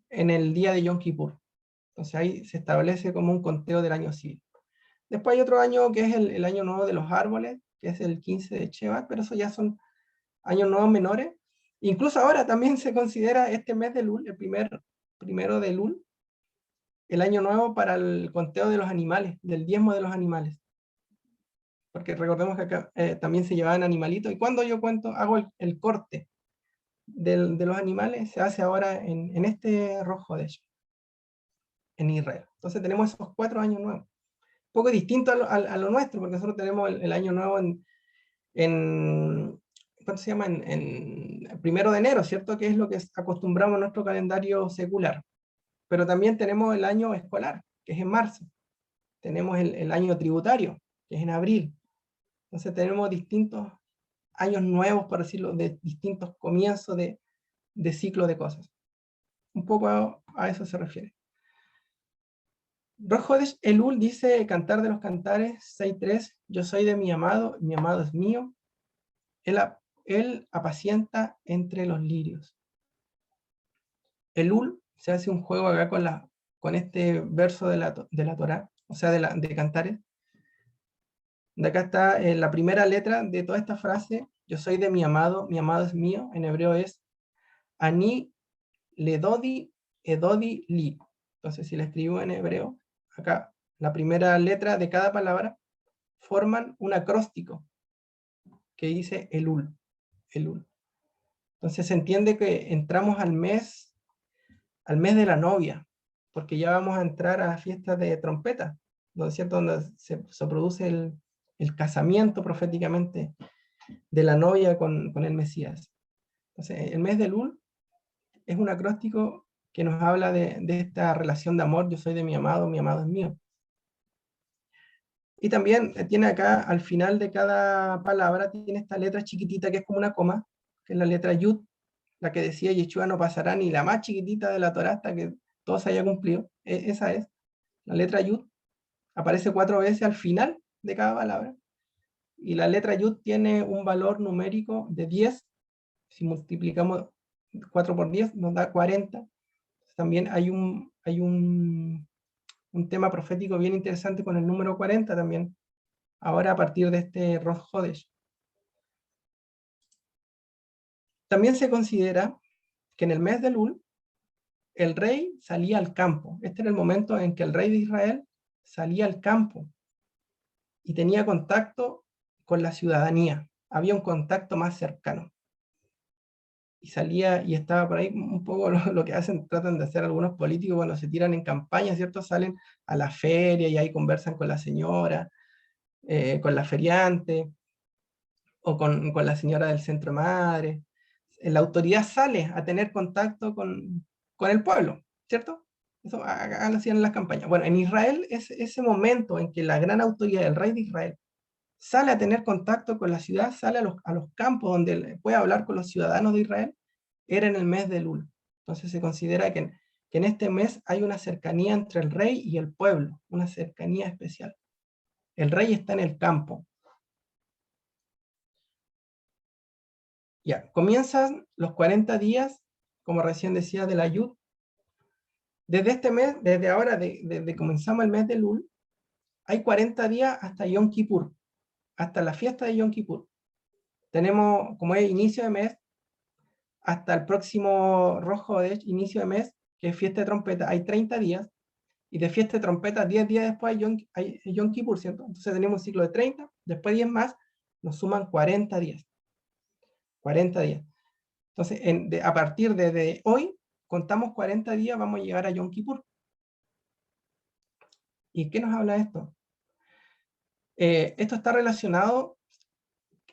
en el día de Yom Kippur. Entonces ahí se establece como un conteo del año civil. Después hay otro año que es el año nuevo de los árboles, que es el 15 de Shevat, pero eso ya son años nuevos menores. Incluso ahora también se considera este mes de Elul, el primero de Elul, el año nuevo para el conteo de los animales, del diezmo de los animales. Porque recordemos que acá también se llevaban animalitos, y cuando yo hago el corte de los animales, se hace ahora en este Rosh Hodesh, en Israel. Entonces tenemos esos 4 años nuevos. Un poco distinto a lo nuestro, porque nosotros tenemos el año nuevo ¿cuánto se llama? En 1 de enero, ¿cierto? Que es lo que acostumbramos a nuestro calendario secular. Pero también tenemos el año escolar, que es en marzo. Tenemos el año tributario, que es en abril. Entonces tenemos distintos años nuevos, por decirlo, de distintos comienzos de ciclo de cosas. Un poco a eso se refiere. Rosh Hodesh Elul dice, Cantar de los Cantares 6.3, yo soy de mi amado es mío. Él apacienta entre los lirios. Elul se hace un juego acá con este verso de la Torá, o sea, de Cantares. De acá está la primera letra de toda esta frase, yo soy de mi amado es mío, en hebreo es Ani Ledodi Edodi Li. Entonces, si la escribo en hebreo, acá la primera letra de cada palabra forman un acróstico que dice Elul. Elul. Entonces se entiende que entramos al mes de la novia, porque ya vamos a entrar a la fiesta de trompeta, donde se produce el casamiento proféticamente de la novia con el Mesías. Entonces, el mes de Elul es un acróstico que nos habla de esta relación de amor, yo soy de mi amado es mío. Y también tiene acá, al final de cada palabra, tiene esta letra chiquitita que es como una coma, que es la letra Yud, la que decía Yeshua no pasará ni la más chiquitita de la Torá hasta que todo se haya cumplido. Esa es, la letra Yud, aparece 4 veces al final de cada palabra. Y la letra Yud tiene un valor numérico de 10, si multiplicamos 4 por 10 nos da 40. También hay un tema profético bien interesante con el número 40 también, ahora a partir de este Rosh Hodesh. También se considera que en el mes de Elul, el rey salía al campo. Este era el momento en que el rey de Israel salía al campo y tenía contacto con la ciudadanía. Había un contacto más cercano. Y salía y estaba por ahí un poco lo que tratan de hacer algunos políticos cuando se tiran en campaña, ¿cierto? Salen a la feria y ahí conversan con la señora, con la feriante, o con la señora del centro madre. La autoridad sale a tener contacto con el pueblo, ¿cierto? Eso acá lo hacían en las campañas. Bueno, en Israel es ese momento en que la gran autoridad, el rey de Israel, sale a tener contacto con la ciudad, sale a los campos donde puede hablar con los ciudadanos de Israel, era en el mes de Elul. Entonces se considera que en este mes hay una cercanía entre el rey y el pueblo, una cercanía especial. El rey está en el campo. Ya, comienzan los 40 días, como recién decía, del Ayud. Desde este mes, desde ahora, desde comenzamos el mes de Elul, hay 40 días hasta Yom Kippur, hasta la fiesta de Yom Kippur. Tenemos, como es inicio de mes, hasta el próximo Rosh Hodesh, inicio de mes, que es fiesta de trompeta, hay 30 días, y de fiesta de trompeta, 10 días después hay Yom Kippur, ¿cierto? Entonces tenemos un ciclo de 30, después 10 más, nos suman 40 días. 40 días. Entonces, a partir de hoy, contamos 40 días, vamos a llegar a Yom Kippur. ¿Y qué nos habla esto? Esto está relacionado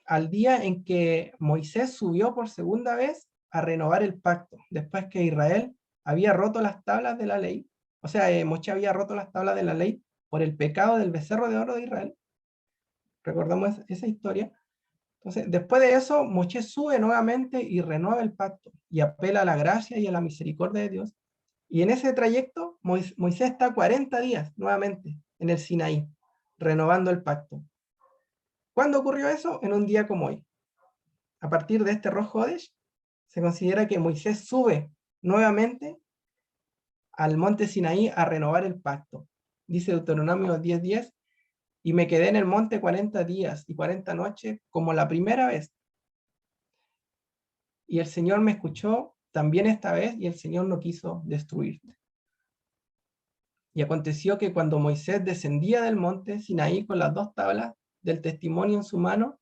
al día en que Moisés subió por segunda vez a renovar el pacto, después que Israel había roto las tablas de la ley, o sea, Moshe había roto las tablas de la ley por el pecado del becerro de oro de Israel. Recordamos esa historia. Entonces, después de eso, Moshe sube nuevamente y renueva el pacto y apela a la gracia y a la misericordia de Dios. Y en ese trayecto, Moisés está 40 días nuevamente en el Sinaí, renovando el pacto. ¿Cuándo ocurrió eso? En un día como hoy. A partir de este Rosh Hodesh, se considera que Moisés sube nuevamente al monte Sinaí a renovar el pacto. Dice Deuteronomio 10:10, y me quedé en el monte 40 días y 40 noches como la primera vez. Y el Señor me escuchó también esta vez, y el Señor no quiso destruirte. Y aconteció que cuando Moisés descendía del monte Sinaí con las 2 tablas del testimonio en su mano,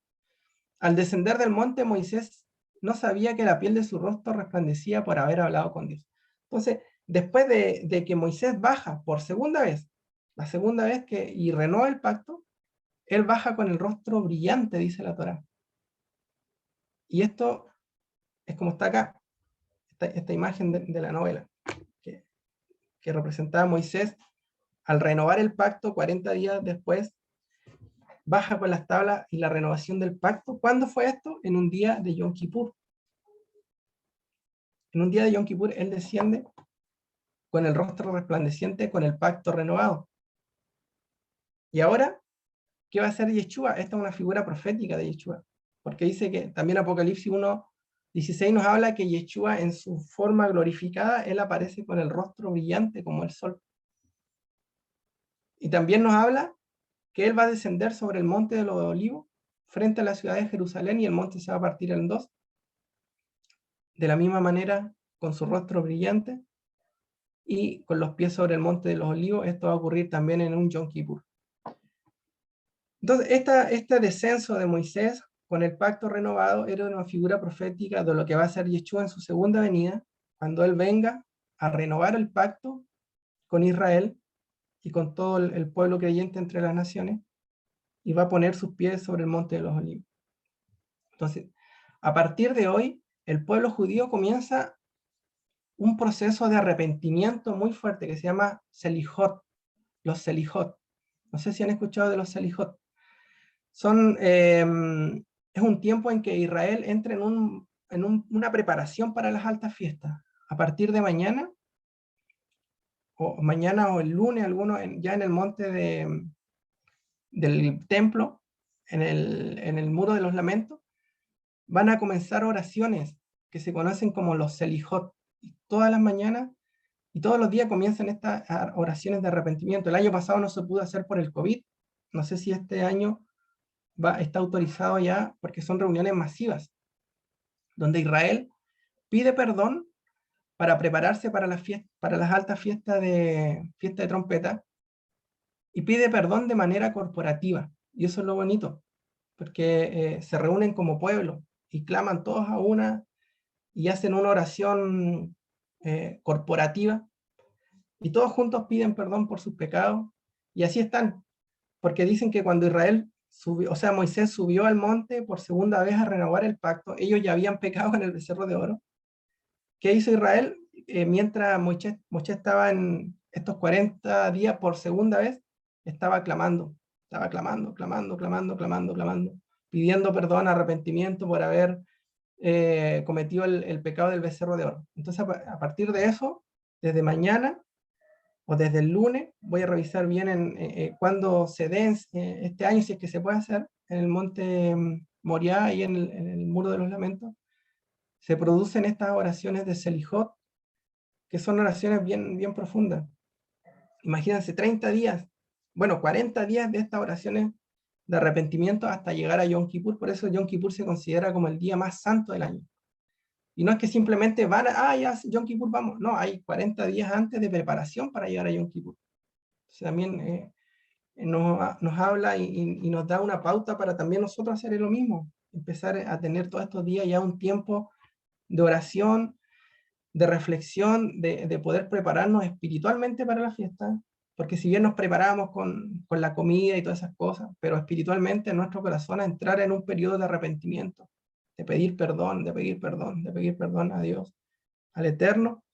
al descender del monte Moisés no sabía que la piel de su rostro resplandecía por haber hablado con Dios. Entonces, después de que Moisés baja por segunda vez, la segunda vez y renueva el pacto, él baja con el rostro brillante, dice la Torá. Y esto es como está acá, esta imagen de la novela, que representaba a Moisés al renovar el pacto 40 días después, baja con las tablas y la renovación del pacto. ¿Cuándo fue esto? En un día de Yom Kippur. En un día de Yom Kippur, él desciende con el rostro resplandeciente, con el pacto renovado. Y ahora, ¿qué va a hacer Yeshua? Esta es una figura profética de Yeshua, porque dice que también Apocalipsis 1:16 nos habla que Yeshua en su forma glorificada, él aparece con el rostro brillante como el sol. Y también nos habla que él va a descender sobre el monte de los olivos, frente a la ciudad de Jerusalén, y el monte se va a partir en dos. De la misma manera, con su rostro brillante, y con los pies sobre el monte de los olivos. Esto va a ocurrir también en un Yom Kippur. Entonces, este descenso de Moisés con el pacto renovado era una figura profética de lo que va a hacer Yeshua en su segunda venida, cuando él venga a renovar el pacto con Israel y con todo el pueblo creyente entre las naciones, y va a poner sus pies sobre el monte de los olivos. Entonces, a partir de hoy, el pueblo judío comienza un proceso de arrepentimiento muy fuerte que se llama Selijot, los Selijot. No sé si han escuchado de los Selijot. Es un tiempo en que Israel entra en una preparación para las altas fiestas. A partir de mañana o el lunes, algunos ya en el monte del templo, en el muro de los lamentos, van a comenzar oraciones que se conocen como los Selijot. Y todas las mañanas y todos los días comienzan estas oraciones de arrepentimiento. El año pasado no se pudo hacer por el COVID. No sé si este año está autorizado ya, porque son reuniones masivas, donde Israel pide perdón para prepararse para las altas fiesta de trompeta, y pide perdón de manera corporativa. Y eso es lo bonito, porque se reúnen como pueblo y claman todos a una y hacen una oración corporativa, y todos juntos piden perdón por sus pecados, y así están, porque dicen que cuando Israel subió, o sea, Moisés subió al monte por segunda vez a renovar el pacto, ellos ya habían pecado en el becerro de oro. ¿Qué hizo Israel? Mientras Moisés estaba en estos 40 días por segunda vez, estaba clamando, clamando, pidiendo perdón, arrepentimiento por haber cometido el pecado del becerro de oro. Entonces, a partir de eso, desde mañana o desde el lunes, voy a revisar bien cuándo se den este año, si es que se puede hacer, en el monte Moriah y en el Muro de los Lamentos, se producen estas oraciones de Selijot, que son oraciones bien, bien profundas. Imagínense 30 días, bueno, 40 días de estas oraciones de arrepentimiento hasta llegar a Yom Kippur. Por eso Yom Kippur se considera como el día más santo del año. Y no es que simplemente van ya, Yom Kippur, vamos. No, hay 40 días antes de preparación para llegar a Yom Kippur. Entonces también nos habla y nos da una pauta para también nosotros hacer lo mismo. Empezar a tener todos estos días ya un tiempo de oración, de reflexión, de poder prepararnos espiritualmente para la fiesta, porque si bien nos preparamos con la comida y todas esas cosas, pero espiritualmente en nuestro corazón a entrar en un periodo de arrepentimiento, de pedir perdón, de pedir perdón, de pedir perdón a Dios, al Eterno.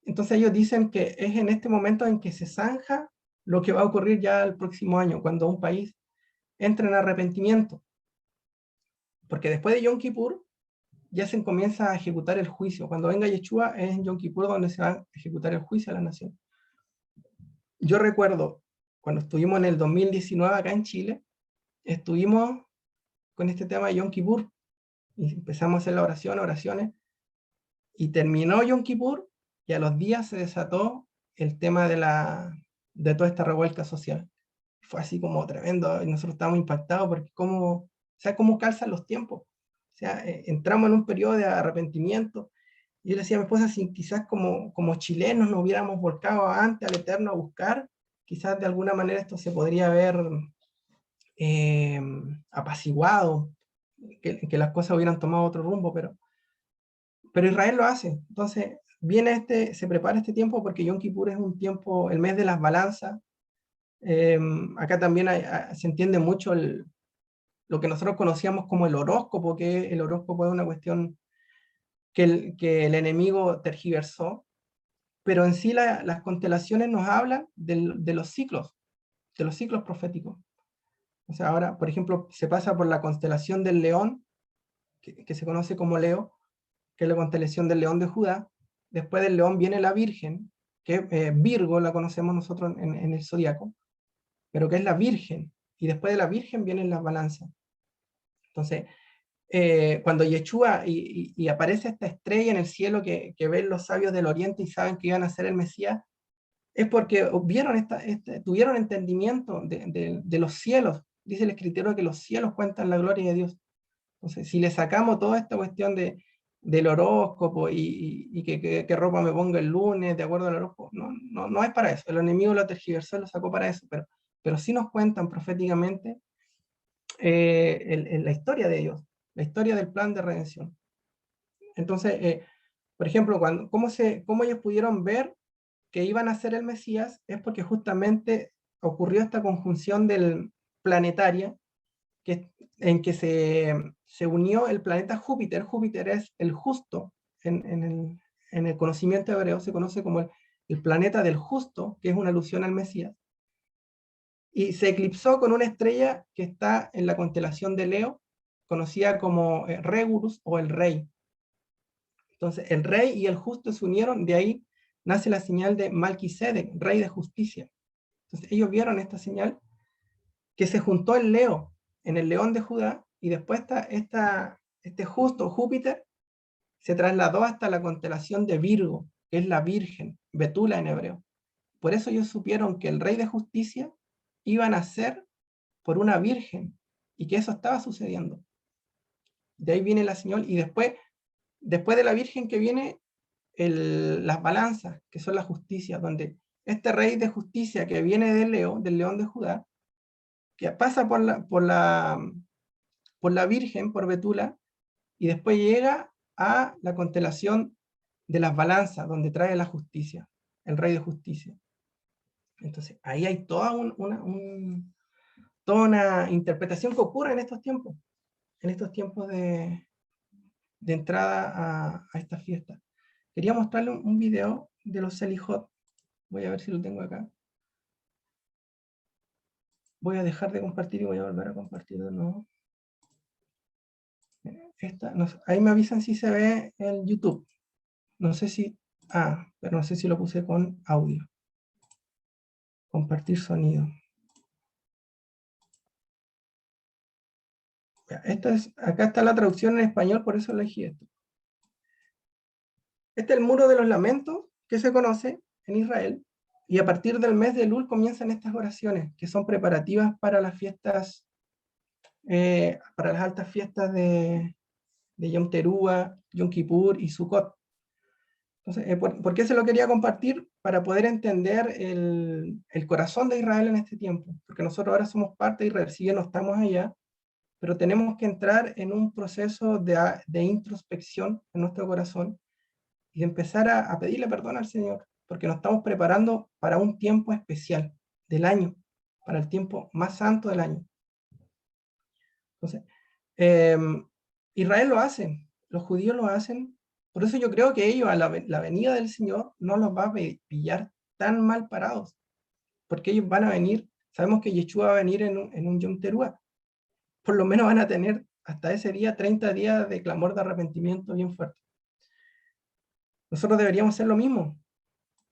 Entonces ellos dicen que es en este momento en que se zanja lo que va a ocurrir ya el próximo año, cuando un país entre en arrepentimiento. Porque después de Yom Kippur, ya se comienza a ejecutar el juicio. Cuando venga Yeshua, es en Yom Kippur donde se va a ejecutar el juicio a la nación. Yo recuerdo, cuando estuvimos en el 2019 acá en Chile, estuvimos con este tema de Yom Kippur, y empezamos a hacer la oraciones, y terminó Yom Kippur, y a los días se desató el tema de toda esta revuelta social. Fue así como tremendo, y nosotros estábamos impactados porque cómo calzan los tiempos. O sea, entramos en un periodo de arrepentimiento. Yo le decía a mi esposa, si quizás como chilenos nos hubiéramos volcado antes al Eterno a buscar, quizás de alguna manera esto se podría haber apaciguado, que las cosas hubieran tomado otro rumbo, pero Israel lo hace. Entonces, se prepara este tiempo porque Yom Kippur es un tiempo, el mes de las balanzas. Acá también se entiende mucho lo que nosotros conocíamos como el horóscopo, que el horóscopo es una cuestión que el enemigo tergiversó, pero en sí las constelaciones nos hablan de los ciclos proféticos. O sea, ahora, por ejemplo, se pasa por la constelación del león, que se conoce como Leo, que es la constelación del león de Judá. Después del león viene la Virgen, que Virgo la conocemos nosotros en el zodiaco, pero que es la Virgen. Y después de la Virgen vienen las balanzas. Entonces, cuando Yeshua y aparece esta estrella en el cielo que ven los sabios del oriente y saben que iban a ser el Mesías, es porque vieron tuvieron entendimiento de los cielos. Dice el escritor que los cielos cuentan la gloria de Dios. Entonces, si le sacamos toda esta cuestión del horóscopo y qué ropa me pongo el lunes, de acuerdo al horóscopo, no es para eso. El enemigo lo tergiversó y lo sacó para eso, pero sí nos cuentan proféticamente la historia de Dios, la historia del plan de redención. Entonces, por ejemplo, cómo ellos pudieron ver que iban a ser el Mesías, es porque justamente ocurrió esta conjunción del planetaria, en que se unió el planeta Júpiter. Júpiter es el justo, en el conocimiento hebreo se conoce como el planeta del justo, que es una alusión al Mesías, y se eclipsó con una estrella que está en la constelación de Leo, conocida como Regulus o el Rey. Entonces, el Rey y el justo se unieron, de ahí nace la señal de Malquisedec, Rey de justicia. Entonces, ellos vieron esta señal que se juntó en Leo, en el león de Judá, y después este justo Júpiter se trasladó hasta la constelación de Virgo, que es la Virgen, Betula en hebreo. Por eso ellos supieron que el Rey de justicia iba a nacer por una virgen, y que eso estaba sucediendo. De ahí viene la señal, y después de la virgen que viene las balanzas, que son la justicia, donde este Rey de justicia que viene del león de Judá, que pasa por la Virgen, por Betula, y después llega a la constelación de las balanzas, donde trae la justicia, el Rey de justicia. Entonces, ahí hay toda una interpretación que ocurre en estos tiempos de entrada a esta fiesta. Quería mostrarle un video de los Selijot. Voy a ver si lo tengo acá. Voy a dejar de compartir y voy a volver a compartir de nuevo. Ahí me avisan si se ve en YouTube. No sé si... pero no sé si lo puse con audio. Compartir sonido. Acá está la traducción en español, por eso elegí esto. Este es el muro de los lamentos que se conoce en Israel, y a partir del mes de Elul comienzan estas oraciones, que son preparativas para las fiestas, para las altas fiestas de Yom Teruah, Yom Kippur y Sukkot. Entonces, ¿por qué se lo quería compartir? Para poder entender el corazón de Israel en este tiempo, porque nosotros ahora somos parte de Israel, si bien no estamos allá, pero tenemos que entrar en un proceso de introspección en nuestro corazón y empezar a pedirle perdón al Señor, porque nos estamos preparando para un tiempo especial del año, para el tiempo más santo del año. Entonces, Israel lo hace, los judíos lo hacen, por eso yo creo que ellos a la venida del Señor no los va a pillar tan mal parados, porque ellos van a venir, sabemos que Yeshua va a venir en un Yom Teruah, por lo menos van a tener hasta ese día 30 días de clamor de arrepentimiento bien fuerte. Nosotros deberíamos hacer lo mismo.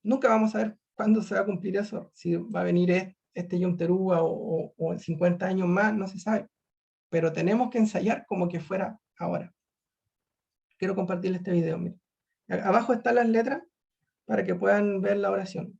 Nunca vamos a ver cuándo se va a cumplir eso, si va a venir este Yom Teruah o en 50 años más, no se sabe. Pero tenemos que ensayar como que fuera ahora. Quiero compartirles este video. Miren. Abajo están las letras para que puedan ver la oración.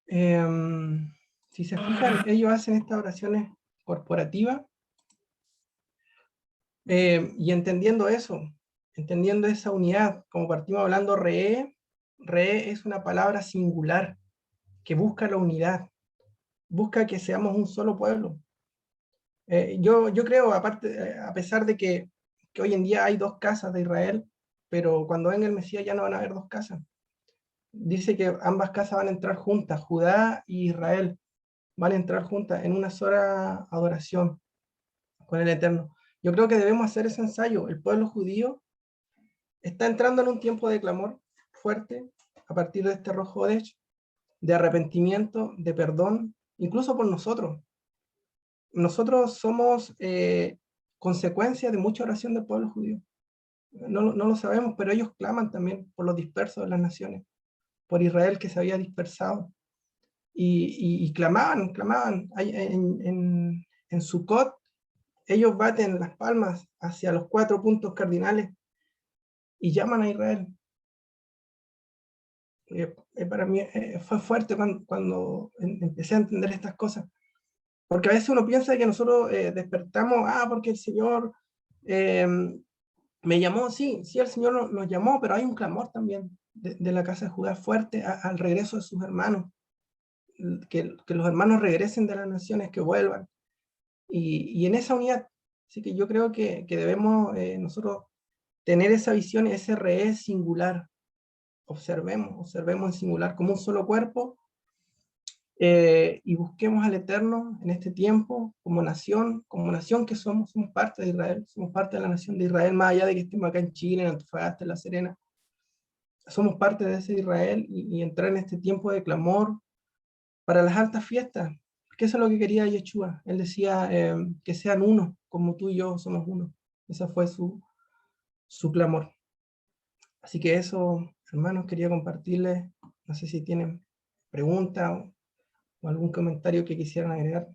Si se fijan, ellos hacen estas oraciones corporativas, y entendiendo eso, entendiendo esa unidad, como partimos hablando, re es una palabra singular que busca la unidad, busca que seamos un solo pueblo. Yo creo, aparte, a pesar de que hoy en día hay dos casas de Israel, pero cuando venga el Mesías ya no van a haber dos casas. Dice que ambas casas van a entrar juntas, Judá y Israel van a entrar juntas en una sola adoración con el Eterno. Yo creo que debemos hacer ese ensayo. El pueblo judío está entrando en un tiempo de clamor fuerte a partir de este Rosh Hodesh, de arrepentimiento, de perdón, incluso por nosotros. Nosotros somos consecuencia de mucha oración del pueblo judío. No lo sabemos, pero ellos claman también por los dispersos de las naciones, por Israel que se había dispersado. Y clamaban. En Sukkot, ellos baten las palmas hacia los 4 puntos cardinales y llaman a Israel. Para mí fue fuerte cuando empecé a entender estas cosas. Porque a veces uno piensa que nosotros despertamos, porque el Señor me llamó, sí, el Señor nos llamó, pero hay un clamor también de la casa de Judá fuerte al regreso de sus hermanos, que los hermanos regresen de las naciones, que vuelvan, y en esa unidad. Así que yo creo que debemos nosotros tener esa visión, ese re singular. Observemos en singular como un solo cuerpo, y busquemos al Eterno en este tiempo como nación que somos parte de Israel, somos parte de la nación de Israel, más allá de que estemos acá en Chile, en Antofagasta, en La Serena. Somos parte de ese Israel, y entrar en este tiempo de clamor para las altas fiestas, porque eso es lo que quería Yeshua. Él decía que sean uno, como tú y yo somos uno. Ese fue su clamor. Así que eso, hermanos, quería compartirles. No sé si tienen preguntas o algún comentario que quisieran agregar.